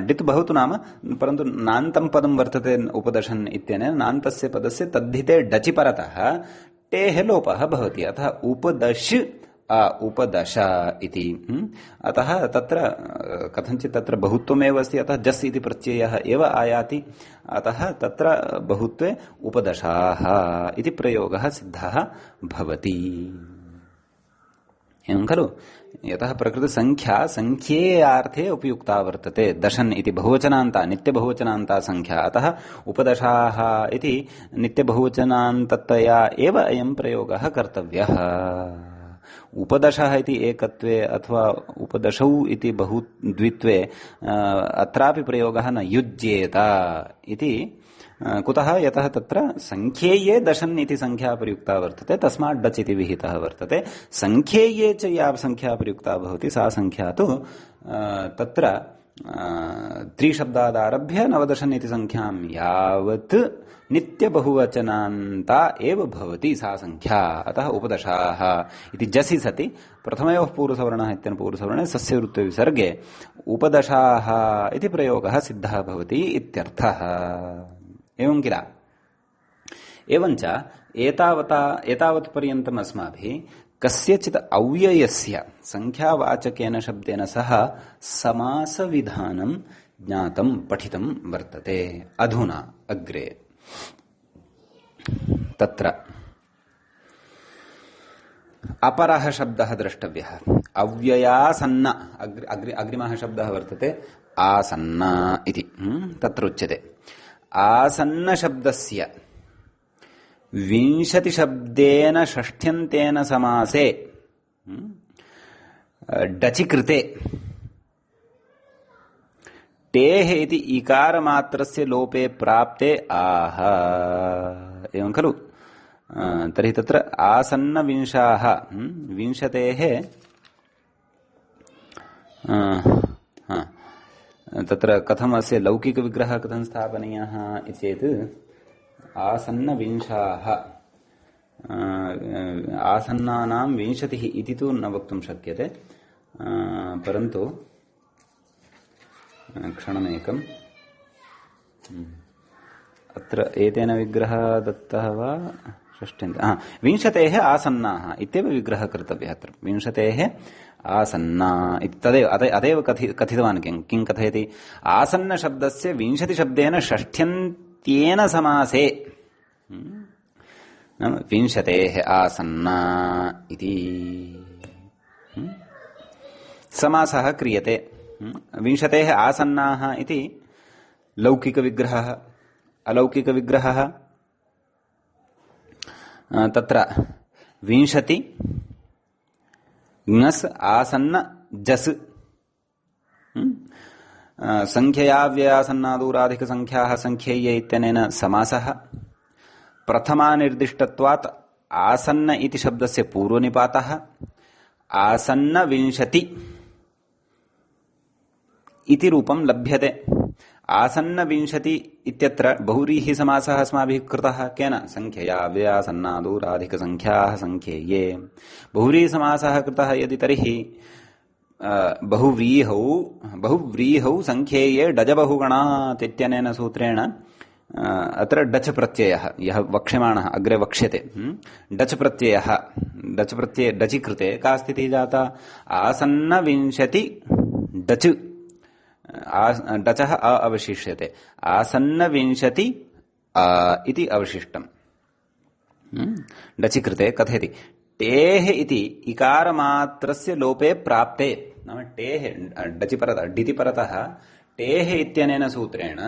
डित् भवतु नाम परन्तु नान्तं पदं वर्तते उपदशन् इत्यनेन नान्तस्य पदस्य तद्धिते डचि परतः टेः लोपः भवति अतः उपदश उपदश इति अतः तत्र कथञ्चित् तत्र बहुत्वमेव अस्ति अतः जस् इति प्रत्ययः एव आयाति अतः तत्र बहुत्वे उपदशाः इति प्रयोगः सिद्धः भवति एवं खलु यतः प्रकृतसङ्ख्या सङ्ख्येयार्थे उपयुक्ता वर्तते दशन् इति बहुवचनान्ता नित्यबहुवचनान्ता सङ्ख्या अतः उपदशाः इति नित्यबहुवचनान्ततया एव अयं प्रयोगः कर्तव्यः उपदशः इति एकत्वे अथवा उपदशौ इति बहुद्वित्वे अत्रापि प्रयोगः न युज्येत इति कुतः यतः तत्र संख्येये दशन् इति संख्या प्रयुक्ता वर्तते तस्मात् डच् इति विहितः वर्तते संख्येये च या संख्या प्रयुक्ता भवति सा संख्या तु तत्र त्रिशब्दादारभ्य नवदशन् इति संख्यां यावत् नित्यबहुवचनान्ता एव भवति सा संख्या अतः उपदशाः इति जसि सति प्रथमयोः पूर्वसवर्णः इत्यनेन पूर्वसवर्णे सस्य वृत्ते विसर्गे उपदशाः इति प्रयोगः सिद्धः भवति इत्यर्थः एवं किल एवञ्च एतावत् पर्यन्तम् अस्माभिः कस्यचित् अव्ययस्य संख्यावाचकेन शब्देन सह समासविधानं ज्ञातं पठितं वर्तते अधुना अग्रे तत्र अपरः शब्दः द्रष्टव्यः अव्ययासन्न अग्रिमः शब्दः वर्तते आसन्न इति तत्र उच्यते आसन्न शब्दस्य 20 शब्देन षष्ठ्यन्तेन समासे डचि कृते टेः इति इकारमात्रस्य लोपे प्राप्ते आह एवं खलु तर्हि तत्र आसन्न विंशाः विंशतेः तत्र कथम् अस्य लौकिकविग्रहः कथं स्थापनीयः इति चेत् आसन्न विंशाः आसन्नानां 20 इति तु न वक्तुं शक्यते परन्तु क्षणमेकम् अत्र एतेन विग्रहः दत्तः वा षष्ठ्यन्त 20 आसन्नाः इत्येव विग्रहः कर्तव्यः अत्र 20 आसन्ना इति अदेव कथितवान् किं कथयति आसन्न शब्दस्य 20 शब्देन षष्ठ्यन्त्येन समासे 20 आसन्ना इति समासः क्रियते विंशतेः आसन्नाः इति लौकिकविग्रहः। अलौकिकविग्रहः तत्र विंशति ङस् आसन्न जस् संख्ययाव्ययासन्नादूराधिकसंख्याः संख्येय इत्यनेन समासः। प्रथमानिर्दिष्टत्वात् आसन्न इति शब्दस्य पूर्वनिपातः। आसन्न विंशति इति रूपं लभ्यते। आसन्न विंशति इत्यत्र बहुव्रीहि समासः अस्माभिः कृतः केन? संख्यया व्ययासन्नादूराधिकसंख्याः संख्येये। बहुव्रीहि समासः कृतः यदि तर्हि बहुव्रीहौ संख्येये डजबहुगणात् इत्यनेन सूत्रेण अत्र डच प्रत्ययः यः वक्ष्यमाणः अग्रे वक्ष्यते डच प्रत्ययः डचि कृते का स्थितिः जाता? आसन्न विंशति डच डचः अ अवशिष्यते। आसन्न विंशति इति अवशिष्टम्। डचि कृते कथयति टेः इति इकारमात्रस्य लोपे प्राप्ते नाम टेः डचि परतः डिति परतः टेः इत्यनेन सूत्रेण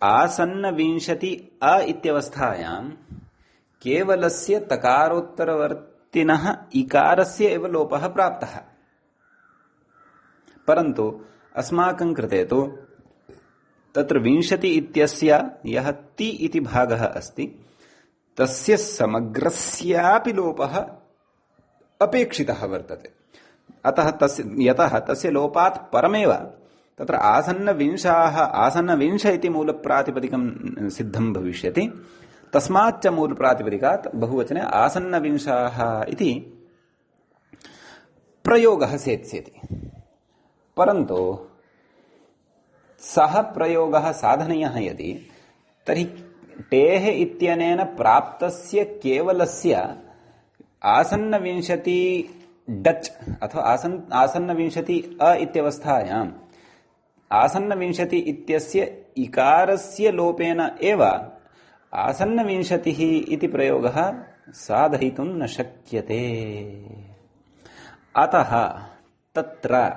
आसन्न विंशति अ इत्यवस्थायां केवलस्य तकारोत्तरवर्तिनः इकारस्य एव लोपः प्राप्तः। परन्तु अस्माकं कृते तु तत्र विंशति इत्यस्य यः ति इति भागः अस्ति तस्य समग्रस्यापि लोपः अपेक्षितः वर्तते। अतः यतः तस्य लोपात् परमेव तत्र आसन्न विंश इति मूलप्रातिपदिकं सिद्धं भविष्यति। तस्माच्च मूलप्रातिपदिकात् बहुवचने आसन्न विंशाः इति प्रयोगः सेत्स्यति। परन्तु सः प्रयोगः साधनीयः यदि तर्हि टेः इत्यनेन प्राप्तस्य केवलस्य आसन्न विंशति डच अथवा आसन्न विंशति अ इत्यवस्थायाम् आसन्न विंशति इत्यस्य इकारस्य लोपेन एव आसन्न विंशतिः इति प्रयोगः साधयितुं न शक्यते। अतः तत्र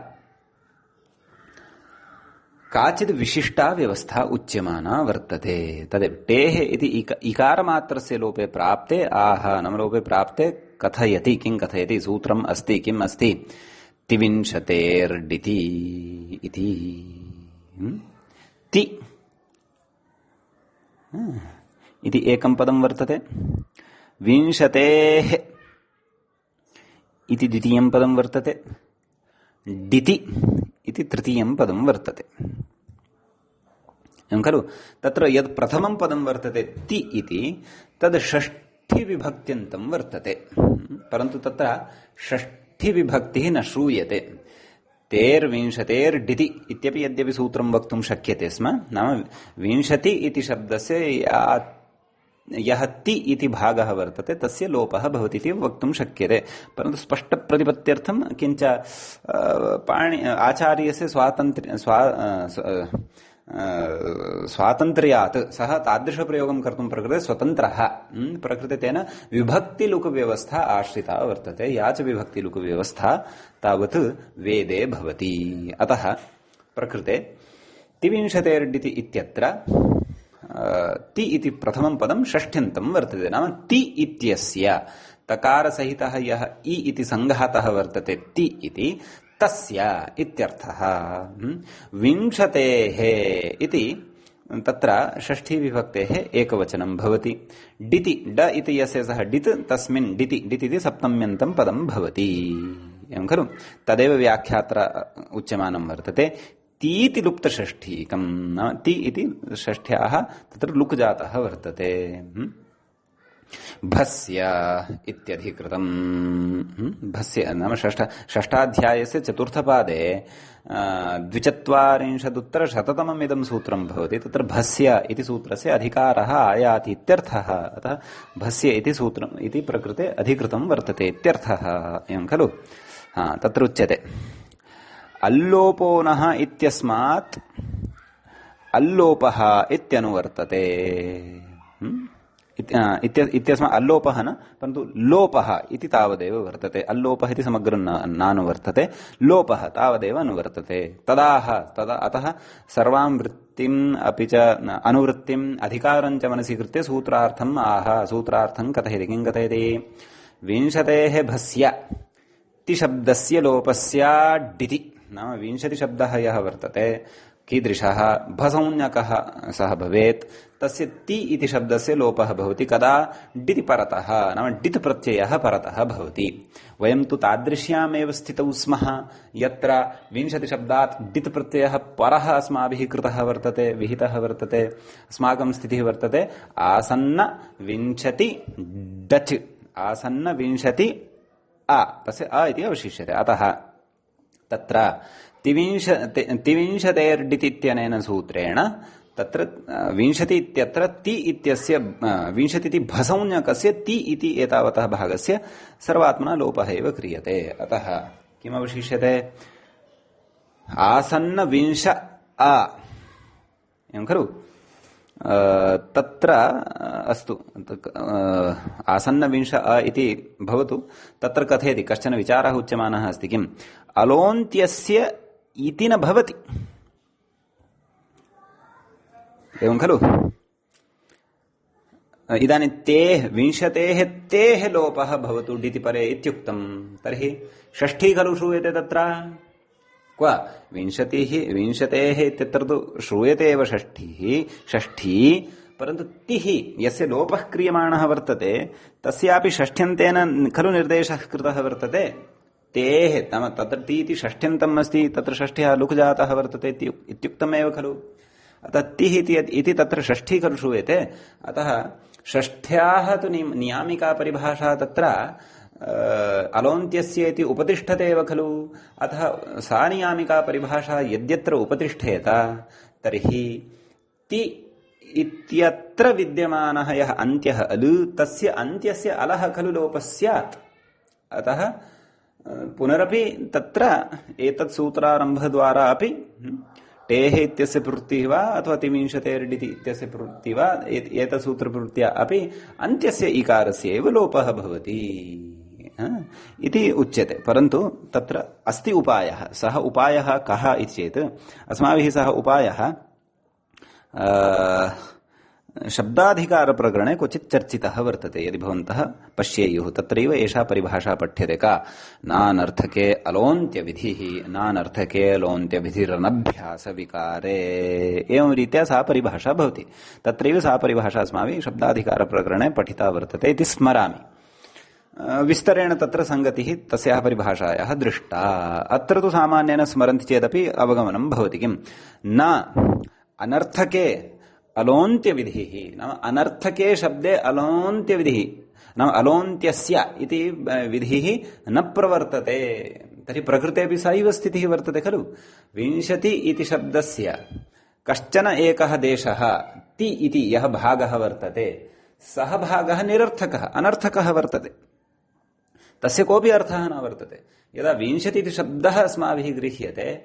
काचित् विशिष्टा व्यवस्था उच्यमाना वर्तते। तदेव टेः इति इकारमात्रस्य लोपे प्राप्ते नामलोपे प्राप्ते कथयति। किं कथयति? सूत्रम् अस्ति। किम् अस्ति? तिविंशतेर्डिति इति। ति इति एकं पदं वर्तते। विंशतेः इति द्वितीयं पदं वर्तते। डिति इति तृतीयं पदं वर्तते। एवं खलु? तत्र यत् प्रथमं पदं वर्तते ति इति तद् षष्ठीविभक्त्यन्तं वर्तते। परन्तु तत्र षष्ठीविभक्तिः न श्रूयते। तेर्विंशतेर्डिति इत्यपि यद्यपि सूत्रं वक्तुं शक्यते स्म, नाम विंशति इति शब्दस्य यः ति इति भागः वर्तते तस्य लोपः भवति इति वक्तुं शक्यते। परन्तु स्पष्टप्रतिपत्त्यर्थं किञ्च आचार्यस्य स्वातन्त्र्यात् सः तादृशप्रयोगं कर्तुं प्रकृते स्वतन्त्रः। प्रकृते तेन विभक्तिलुकव्यवस्था आश्रिता वर्तते। या च विभक्तिलुकव्यवस्था तावत् वेदे भवति। अतः प्रकृते तिविंशतेर्डिति इत्यत्र ति इति प्रथमं पदं षष्ठ्यन्तं वर्तते। नाम ति इत्यस्य तकारसहितः यः इ इति सङ्घातः वर्तते ति इति तस्य इत्यर्थः। विंशतेः इति तत्र षष्ठी विभक्तेः एकवचनं भवति। डिति ड इति यस्य सः डित् तस्मिन् डिति इति सप्तम्यन्तं पदं भवति। एवं खलु? तदेव व्याख्यात्र उच्यमानं वर्तते। तीति लुप्तषष्ठीकं नाम ति इति षष्ठ्याः तत्र लुक् जातः वर्तते। भस्य इत्यधिकृतं भस्य नाम षष्ठाध्यायस्य चतुर्थपादे 42-उत्तरशततममिदं सूत्रं भवति। तत्र भस्य इति सूत्रस्य अधिकारः आयाति इत्यर्थः। अतः भस्य इति सूत्रम् इति प्रकृते अधिकृतं वर्तते इत्यर्थः। एवं खलु? तत्र उच्यते अल्लोपो नः इत्यस्मात् अल्लोपः इत्यनुवर्तते। इत्यस्मात् अल्लोपः न, परन्तु लोपः इति तावदेव वर्तते। अल्लोपः इति समग्रं नानुवर्तते, लोपः तावदेव अनुवर्तते। तदा अतः सर्वां वृत्तिम् अपि च अनुवृत्तिम् अधिकारं च मनसि कृत्य सूत्रार्थम् आह। सूत्रार्थं कथयति। किं कथयति? विंशतेः भस्य तिशब्दस्य लोपस्याडिति, नाम विंशतिशब्दः यः वर्तते कीदृशः भसंज्ञकः सः भवेत्, तस्य ति इति शब्दस्य लोपः भवति कदा? डिति परतः, नाम डित् प्रत्ययः परतः भवति। वयं तु तादृश्यामेव स्थितौ स्मः यत्र विंशतिशब्दात् डित् प्रत्ययः परः अस्माभिः कृतः वर्तते, विहितः वर्तते। अस्माकं स्थितिः वर्तते आसन्न विंशति डच्, आसन्न विंशति अ, तस्य अ इति अवशिष्यते। अतः तत्र तिविंशतेर्डिति इत्यनेन सूत्रेण तत्र विंशति इत्यत्र ति इत्यस्य विंशति इति भसंज्ञकस्य ति इति एतावतः भागस्य सर्वात्मना लोपः एव क्रियते। अतः किम् अवशिष्यते? आसन्न विंश अ, एवं खलु? तत्र अस्तु, आसन्न विंश अ इति भवतु। तत्र कथयति, कश्चन विचारः उच्यमानः अस्ति। किम्? अलोन्त्यस्य इति न भवति, एवं खलु? इदानीं तेः विंशतेः तेः लोपः भवतु डिति परे इत्युक्तम्। तर्हि षष्ठी खलु श्रूयते तत्र? क्व विंशतेः इत्यत्र तु श्रूयते एव षष्ठी, परन्तु तिः यस्य लोपः क्रियमाणः वर्तते तस्यापि षष्ठ्यन्तेन खलु निर्देशः कृतः वर्तते। तेः तत्र ति इति षष्ठ्यन्तम् अस्ति, तत्र षष्ठ्यः लुक् जातः वर्तते इत्युक्तमेव खलु? अतः तिः इति तत्र षष्ठी खलु श्रूयते। अतः षष्ठ्याः तु नियामिका परिभाषा तत्र अलोन्त्यस्य इति उपतिष्ठते एव खलु? अतः सा नियामिका परिभाषा यद्यत्र उपतिष्ठेत, तर्हि ति इत्यत्र विद्यमानः यः अन्त्यः अलु, तस्य अन्त्यस्य अलः खलु लोपः स्यात्। अतः पुनरपि तत्र एतत् सूत्रारम्भद्वारा अपि टेः इत्यस्य प्रवृत्तिः वा अथवा तिविंशतेर्डिति इत्यस्य प्रवृत्तिः वा एतत् सूत्रप्रवृत्त्या अपि अन्त्यस्य इकारस्य एव लोपः भवति इति उच्यते। परन्तु तत्र अस्ति उपायः। सः उपायः कः इति चेत्, अस्माभिः सः उपायः शब्दाधिकारप्रकरणे क्वचित् चर्चितः वर्तते। यदि भवन्तः पश्येयुः, तत्रैव एषा परिभाषा पठ्यते। का? नानर्थके अलोन्त्यविधिः, नानर्थके अलोन्त्यविधिरनभ्यासविकारे, एवं रीत्या सा परिभाषा भवति। तत्रैव सा परिभाषा अस्माभिः शब्दाधिकारप्रकरणे पठिता वर्तते इति स्मरामि। विस्तरेण तत्र संगतिः तस्याः परिभाषायाः दृष्टा। अत्र तु सामान्येन स्मरन्ति चेदपि अवगमनं भवति। किम्? न अनर्थके अलोन्त्यविधिः, नाम अनर्थके शब्दे अलोन्त्यविधिः, नाम अलोन्त्यस्य इति विधिः न प्रवर्तते। तर्हि प्रकृतेऽपि सैव स्थितिः वर्तते खलु? विंशति इति शब्दस्य कश्चन एकः देशः ति इति यः भागः वर्तते, सः भागः निरर्थकः, अनर्थकः वर्तते। तस्य कोऽपि अर्थः न वर्तते। यदा विंशति इति शब्दः अस्माभिः गृह्यते,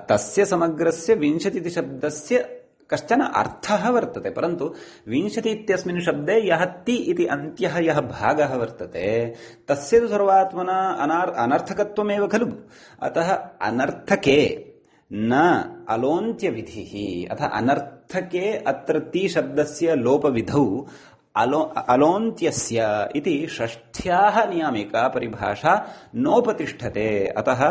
तस्य समग्रस्य विंशति इति शब्दस्य कश्चन अर्थः वर्तते। परन्तु विंशति इत्यस्मिन् शब्दे यः ति इति अन्त्यः यः भागः वर्तते, तस्य तु सर्वात्मना अनर्थकत्वमेव खलु? अतः अनर्थके न अलोन्त्यविधिः, अतः अनर्थके अत्र ति शब्दस्य लोपविधौ अलोन्त्यस्य इति षष्ठ्याः नियामिका परिभाषा नोपतिष्ठते। अतः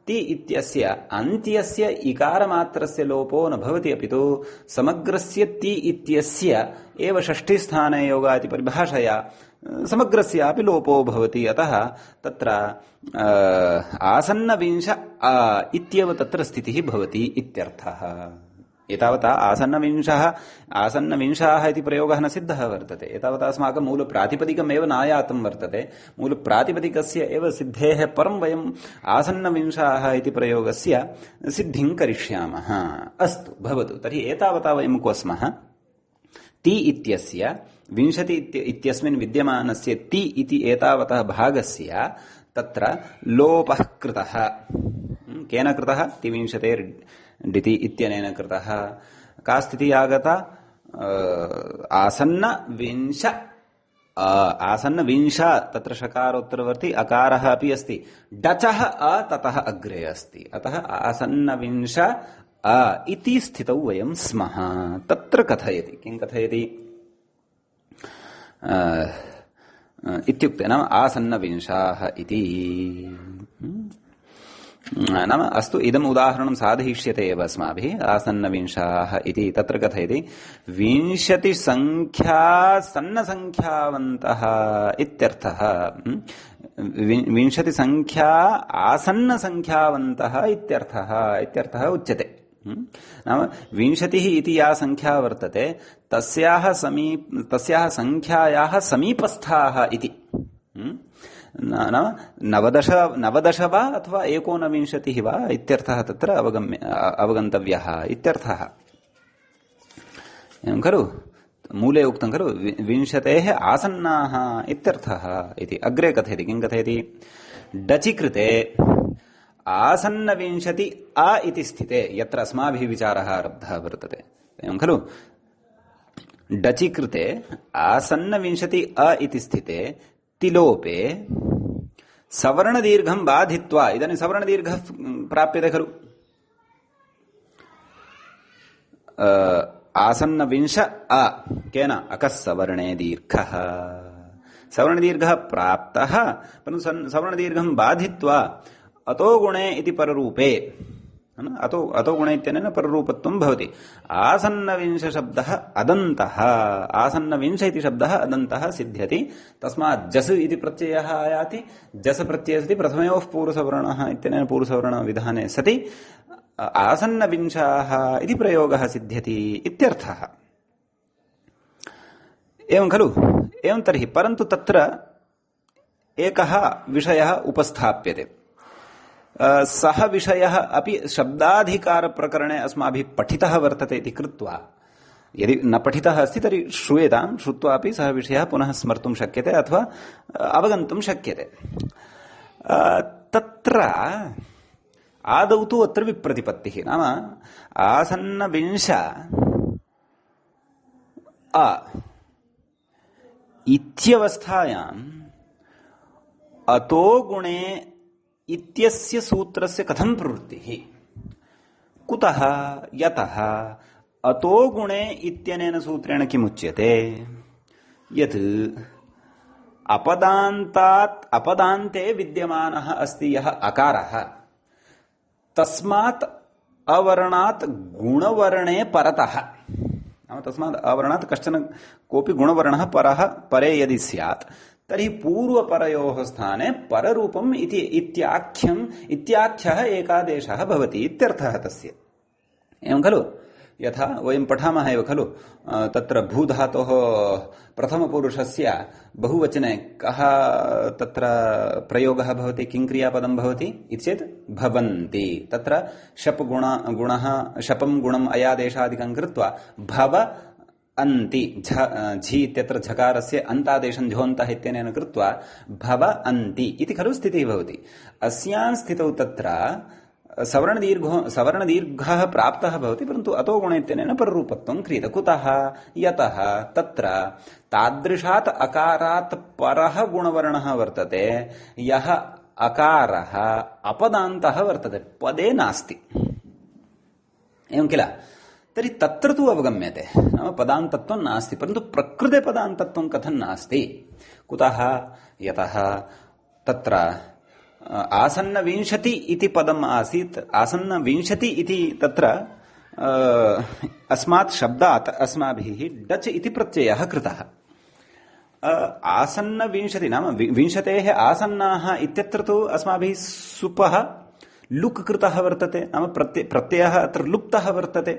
ति इत्यस्य अन्त्यस्य इकारमात्रस्य लोपो न भवति, अपितु समग्रस्य ति इत्यस्य एव षष्ठीस्थाने योगादि परिभाषया समग्रस्यापि लोपो भवति। अतः तत्र आसन्नविंश इत्येव तत्र स्थितिः भवति इत्यर्थः। एतावता आसन्नविंशाः इति प्रयोगः न सिद्धः वर्तते। एतावता अस्माकं मूलप्रातिपदिकमेव नायातं वर्तते। मूलप्रातिपदिकस्य एव सिद्धेः परं वयम् आसन्नविंशाः इति प्रयोगस्य सिद्धिं करिष्यामः। अस्तु, भवतु। तर्हि एतावता वयं को स्मः? ति इत्यस्य विंशति इत्यस्मिन् विद्यमानस्य ति इति एतावतः भागस्य तत्र लोपः कृतः। केन कृतः? तिविंशतेर्डिति इत्यनेन कृतः। का स्थितिः आगता? आसन्न विंश आसन्न विंश तत्र षकारोत्तरवर्ती अकारः अपि अस्ति, डचः अ ततः अग्रे अस्ति, अतः आसन्न विंश अ इति स्थितौ वयं स्मः। तत्र कथयति, किं कथयति इत्युक्ते नाम आसन्नविंशाः इति नाम अस्तु इदम् उदाहरणं साधयिष्यते एव अस्माभिः। आसन्नविंशाः इति तत्र कथयति 20 संख्या सन्नसंख्यावन्तः इत्यर्थः। 20 संख्या आसन्नसंख्यावन्तः इत्यर्थः उच्यते। नाम 20 इति या संख्या वर्तते तस्याः संख्यायाः समीपस्थाः इति। नाम 19 वा अथवा 19 वा इत्यर्थः तत्र अवगन्तव्यः इत्यर्थः। एवं खलु मूले उक्तं खलु 20 आसन्नाः इत्यर्थः इति। अग्रे कथयति, किं कथयति डचि कृते आसन्न 20 अ इति स्थिते यत्र अस्माभिः विचारः आरब्धः वर्तते। एवं खलु डचि कृते आसन्न 20 अ इति स्थिते तिलोपे सवर्णदीर्घं बाधित्वा, इदानीं सवर्णदीर्घः प्राप्यते खलु आसन्न 20 अ केन अकः सवर्णे दीर्घः, सवर्णदीर्घः प्राप्तः परन्तु सवर्णदीर्घं बाधित्वा अतो गुणे इति पररूपे, अतो गुणे इत्यनेन पररूपत्वं भवति। आसन्न 20 शब्दः अदन्तः, आसन्न 20 इति शब्दः अदन्तः सिद्ध्यति। तस्मात् जस् इति प्रत्ययः आयाति। जस् प्रत्ययः सति प्रथमयोः पूर्वसवर्णः इत्यनेन पूर्वसवर्णविधाने सति आसन्न 20 इति प्रयोगः सिद्ध्यति इत्यर्थः। एवं खलु। एवं तर्हि परन्तु तत्र एकः विषयः उपस्थाप्यते। सः विषयः अपि शब्दाधिकारप्रकरणे अस्माभिः पठितः वर्तते इति कृत्वा, यदि न पठितः अस्ति तर्हि श्रूयतां, श्रुत्वा अपि सः विषयः पुनः स्मर्तुं शक्यते अथवा अवगन्तुं शक्यते। तत्र आदौ तु अत्र विप्रतिपत्तिः, नाम आसन्न 20 अ इत्यवस्थायाम् अतो गुणे इत्यस्य सूत्रस्य कथं प्रवृत्तिः, कुतः यतः अतो गुणे इत्यनेन सूत्रेण किमुच्यते यत् अपदान्ते विद्यमानः अस्ति यः अकारः तस्मात् अवर्णात् गुणवर्णे परतः, नाम तस्मात् अवर्णात् कश्चन कोऽपि गुणवर्णः परः परे यदि स्यात् तर्हि पूर्वपरयोः स्थाने पररूपम् इति इत्याख्यः एकादेशः भवति इत्यर्थः तस्य। एवं खलु यथा वयं पठामः एव खलु तत्र भूधातोः प्रथमपुरुषस्य बहुवचने कः तत्र प्रयोगः भवति, किं क्रियापदं भवति इति चेत् भवन्ति। तत्र शपं गुणम् अयादेशादिकं कृत्वा भव अन्ति, झि इत्यत्र झकारस्य अन्तादेशं झोन्तः इत्यनेन कृत्वा भव अन्ति इति खलु स्थितिः भवति। अस्यां स्थितौ तत्र सवर्णदीर्घः प्राप्तः भवति परन्तु अतो गुण इत्यनेन पररूपत्वं क्रियते। कुतः यतः तत्र तादृशात् अकारात् परः गुणवर्णः वर्तते यः अकारः अपदान्तः वर्तते, पदे नास्ति। एवं किल, तर्हि तत्र तु अवगम्यते नाम पदान्तत्वं नास्ति, परन्तु प्रकृते पदान्तत्वं कथं नास्ति, कुतः यतः तत्र आसन्न 20 इति पदम् आसीत्। आसन्न 20 इति तत्र अस्मात् शब्दात् अस्माभिः डच् इति प्रत्ययः कृतः। आसन्न 20 नाम 20 आसन्नाः इत्यत्र तु अस्माभिः सुपः लुक् कृतः वर्तते, नाम प्रत्ययः अत्र लुप्तः वर्तते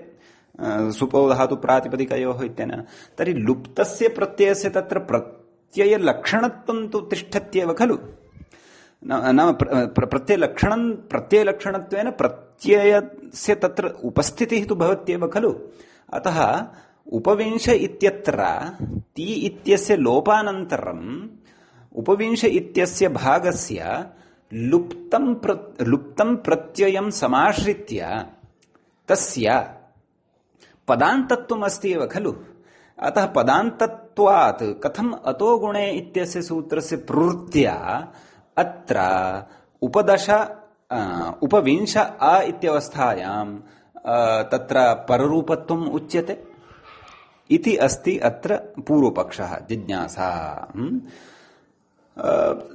सुपो धातु प्रातिपदिकयोः इत्यनेन। तर्हि लुप्तस्य प्रत्ययस्य तत्र प्रत्ययलक्षणत्वं तु तिष्ठत्येव खलु, नाम प्रत्ययलक्षणत्वेन प्रत्ययस्य तत्र उपस्थितिः तु भवत्येव खलु। अतः उपविंश इत्यत्र ति इत्यस्य लोपानन्तरम् उपविंश इत्यस्य भागस्य लुप्तं प्रत्ययं समाश्रित्य तस्य पदान्तत्वम् अस्ति एव खलु। अतः अपदत्वात् कथम अतो गुणे इत्यस्य सूत्रस्य प्रवृत्त्या अत्र उपदश उपविंश अ इत्यवस्थायां तत्र पररूपत्वम् उच्यते इति अस्ति अत्र पूर्वपक्षः जिज्ञासा।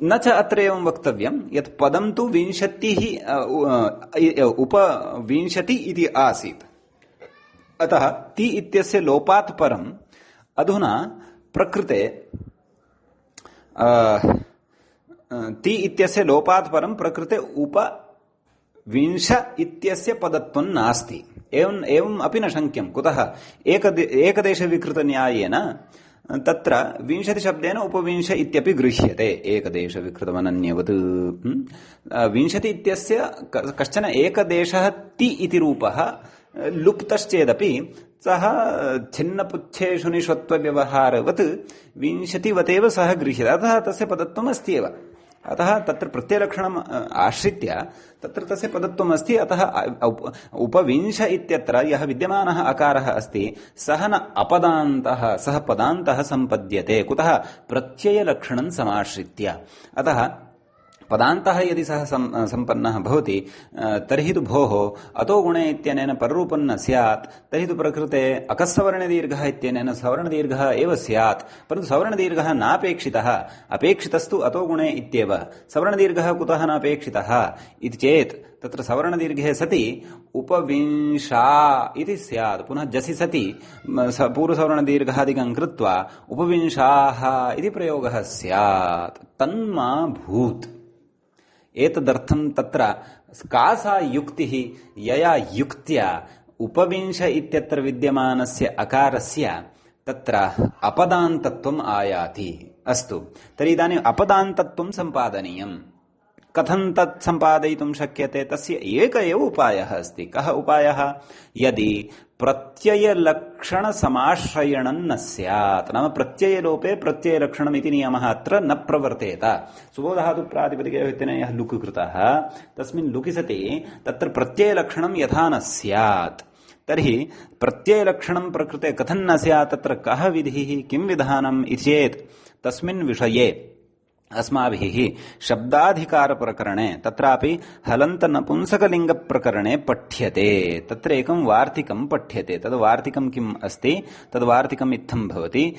न च अत्र एवं वक्तव्यं यत् पदं तु 20 उपविंशति इति आसीत्, अतः ति इत्यस्य लोपात् परम् अधुना प्रकृते ति इत्यस्य लोपात् परं प्रकृते उपविंश इत्यस्य पदत्वं नास्ति। एवम् अपि न शक्यं। कुतः? एकदेशविकृतन्यायेन तत्र 20 शब्देन उपविंश इत्यपि गृह्यते एकदेशविकृतमनन्यवत्। 20 इत्यस्य कश्चन एकदेशः ति इति रूपः लुप्तश्चेदपि सः छिन्नपुच्छेषु निष्वत्वव्यवहारवत् 20वतेव सः गृह्यते, अतः तस्य पदत्वम् अस्ति एव। अतः तत्र प्रत्ययलक्षणम् आश्रित्य तत्र तस्य पदत्वम् अस्ति। अतः उपविंश इत्यत्र यः विद्यमानः अकारः अस्ति सः न अपदान्तः, सः पदान्तः सम्पद्यते। कुतः? प्रत्ययलक्षणं समाश्रित्य। अतः पदान्तः यदि सः सम्पन्नः भवति तर्हि तु भोः अतो गुणे इत्यनेन पररूपं न स्यात्, तर्हि तु प्रकृते अकस्सवर्णदीर्घः इत्यनेन सवर्णदीर्घः एव स्यात्। परन्तु सवर्णदीर्घः नापेक्षितः, अपेक्षितस्तु अतो गुणे इत्येव। सवर्णदीर्घः कुतः नापेक्षितः इति चेत् तत्र सवर्णदीर्घे सति उपविंशा इति स्यात्। पुनः जसि सति पूर्वसवर्णदीर्घादिकं कृत्वा उपविंशाः इति प्रयोगः स्यात्। तन्मा भूत्। एतदर्थं तत्र का सा युक्तिः यया युक्त्या उपविंश इत्यत्र विद्यमानस्य अकारस्य तत्र अपदान्तत्वम् आयाति। अस्तु, तर्हि इदानीम् अपदान्तत्वं सम्पादनीयम्। कथं तत् सम्पादयितुं शक्यते? तस्य एक एव उपायः अस्ति। कः उपायः? यदि प्रत्ययलक्षणसमाश्रयणं न स्यात्, नाम प्रत्ययलोपे प्रत्ययलक्षणम् इति नियमः अत्र न प्रवर्तेत। सुबोधातु प्रातिपदिकयोः इत्यनेन यः लुक् कृतः तस्मिन् लुकि सति तत्र प्रत्ययलक्षणं यथा न स्यात्, तर्हि प्रत्ययलक्षणं प्रकृते कथं न स्यात्, तत्र कः विधिः, किं विधानम् इति चेत् तस्मिन् विषये अस्माभिः शब्दाधिकारप्रकरणे तत्रापि हलन्तनपुंसकलिङ्गप्रकरणे पठ्यते। तत्र एकं वार्तिकं पठ्यते। तद् वार्तिकं किम् अस्ति? तद् वार्तिकम् इत्थं भवति।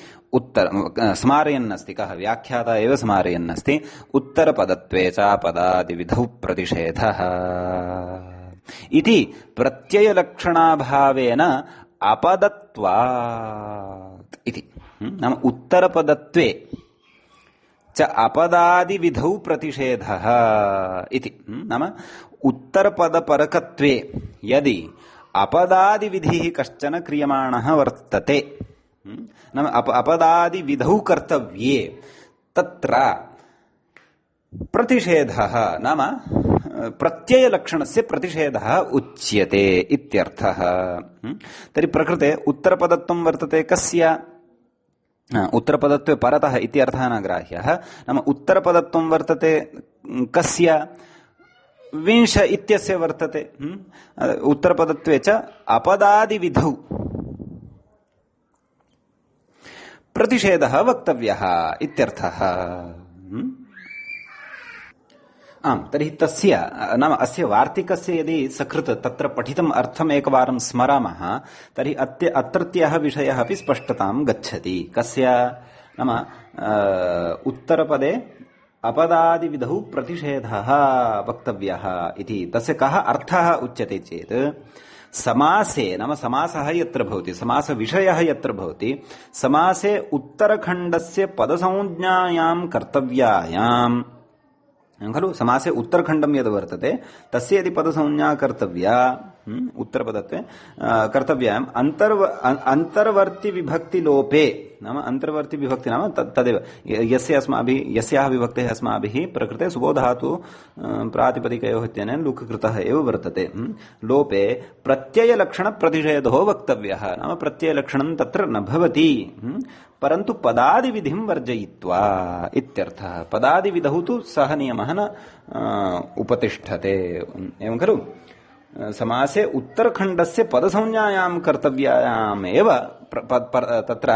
स्मारयन् अस्ति। कः? व्याख्याता एव स्मारयन् अस्ति। उत्तरपदत्वे चापदादिविधौ प्रतिषेधः इति प्रत्ययलक्षणाभावेन अपदत्वात् इति। नाम उत्तरपदत्वे च अपदादिविधौ प्रतिषेधः इति। नाम उत्तरपदपरकत्वे यदि अपदादिविधिः कश्चन क्रियमाणः वर्तते, नाम अपदादिविधौ कर्तव्ये, तत्र प्रतिषेधः नाम प्रत्ययलक्षणस्य प्रतिषेधः उच्यते इत्यर्थः। तर्हि प्रकृते उत्तरपदत्वं वर्तते कस्य? उत्तरपदत्वे परतः इति अर्थः न ग्राह्यः। नाम उत्तरपदत्वं वर्तते कस्य? 20 इत्यस्य वर्तते। उत्तरपदत्वे च अपदादिविधौ प्रतिषेधः वक्तव्यः इत्यर्थः। आम्, तर्हि तस्य नाम अस्य वार्तिकस्य यदि सकृत् तत्र पठितम् अर्थम् एकवारं स्मरामः तर्हि अत्रत्यः विषयः अपि स्पष्टतां गच्छति। कस्य? नाम उत्तरपदे अपदादिविधौ प्रतिषेधः वक्तव्यः इति। तस्य कः अर्थः उच्यते चेत् समासे, नाम समासः यत्र भवति, समासविषयः यत्र भवति, समासे उत्तरखण्डस्य पदसंज्ञायां कर्तव्यायां खलु समासे उत्तरखण्डं यद् वर्तते तस्य यदि पदसंज्ञा कर्तव्या उत्तरपदत्वे कर्तव्याम् अन्तर्वर्ति विभक्ति लोपे, नाम अन्तर्वर्ति विभक्ति नाम तदेव यस्याः विभक्तेः अस्माभिः प्रकृते सुबोधातु प्रातिपदिकयोः इत्यनेन लुक् कृतः एव वर्तते। लोपे प्रत्ययलक्षणप्रतिषेधो वक्तव्यः, नाम प्रत्ययलक्षणं तत्र न भवति, परन्तु पदादिविधिं वर्जयित्वा इत्यर्थः। पदादिविधौ तु सः नियमः न उपतिष्ठते। एवं खलु? समासे उत्तरखण्डस्य पदसंज्ञायां कर्तव्यायामेव तत्र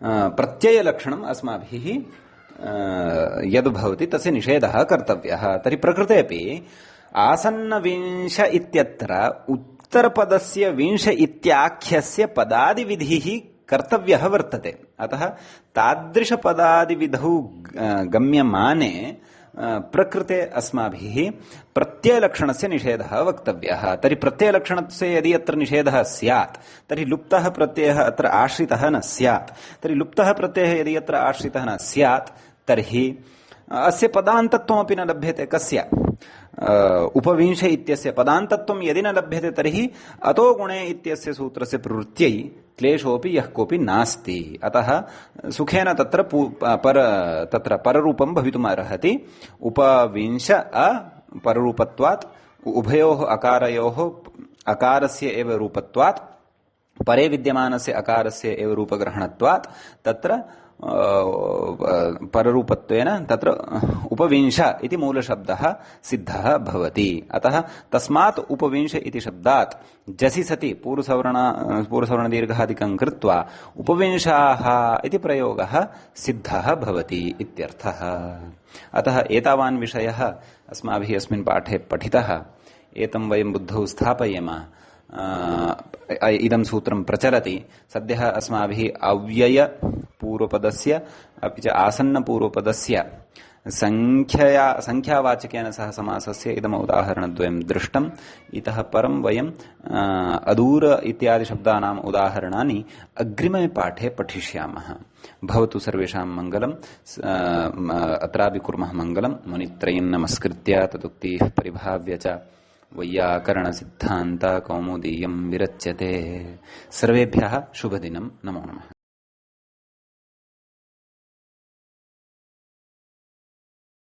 प्रत्ययलक्षणम् अस्माभिः यद् भवति तस्य निषेधः कर्तव्यः। तर्हि प्रकृते अपि आसन्नविंश इत्यत्र उत्तरपदस्य विंश इत्याख्यस्य पदादिविधिः कर्तव्यः वर्तते। अतः तादृशपदादिविधौ गम्यमाने प्रकृते अस्माभिः प्रत्ययलक्षणस्य निषेधः वक्तव्यः। तर्हि प्रत्ययलक्षणस्य यदि अत्र निषेधः स्यात् तर्हि लुप्तः प्रत्ययः अत्र आश्रितः न स्यात्। तर्हि लुप्तः प्रत्ययः यदि अत्र आश्रितः न स्यात् तर्हि अस्य पदान्तत्वमपि न लभ्यते। कस्य उपविंश इत्यस्य पदान्तत्वं यदि न लभ्यते तर्हि अतो गुणे इत्यस्य सूत्रस्य प्रवृत्त्यै क्लेशोऽपि यः कोऽपि नास्ति। अतः सुखेन तत्र पररूपं भवितुम् अर्हति। उपविंश पररूपत्वात् उभयोः अकारयोः अकारस्य एव रूपत्वात् परे विद्यमानस्य अकारस्य एव रूपग्रहणत्वात् तत्र पररूपत्वेन तत्र उपविंश इति मूलशब्दः सिद्धः भवति। अतः तस्मात् उपविंश इति शब्दात् जसि सति पूर्वसवर्णदीर्घादिकं कृत्वा उपविंशाः इति प्रयोगः सिद्धः भवति इत्यर्थः। अतः एतावान् विषयः अस्माभिः अस्मिन् पाठे पठितः। एतं वयं बुद्धौ स्थापयेम। इदं सूत्रं प्रचलति। सद्यः अस्माभिः अव्ययपूर्वपदस्य अपि च आसन्नपूर्वपदस्य संख्यावाचकेन सह समासस्य इदम् उदाहरणद्वयं दृष्टम्। इतः परं वयम् अदूर इत्यादि शब्दानाम् उदाहरणानि अग्रिमे पाठे पठिष्यामः। भवतु सर्वेषां मङ्गलम्। अत्रापि कुर्मः मङ्गलम्। मुनित्रयं नमस्कृत्य तदुक्तिः परिभाव्य च वैयाकरण सिद्धान्त कौमुदीयं विरच्यते। सर्वेभ्यः शुभदिनं। नमो नमः।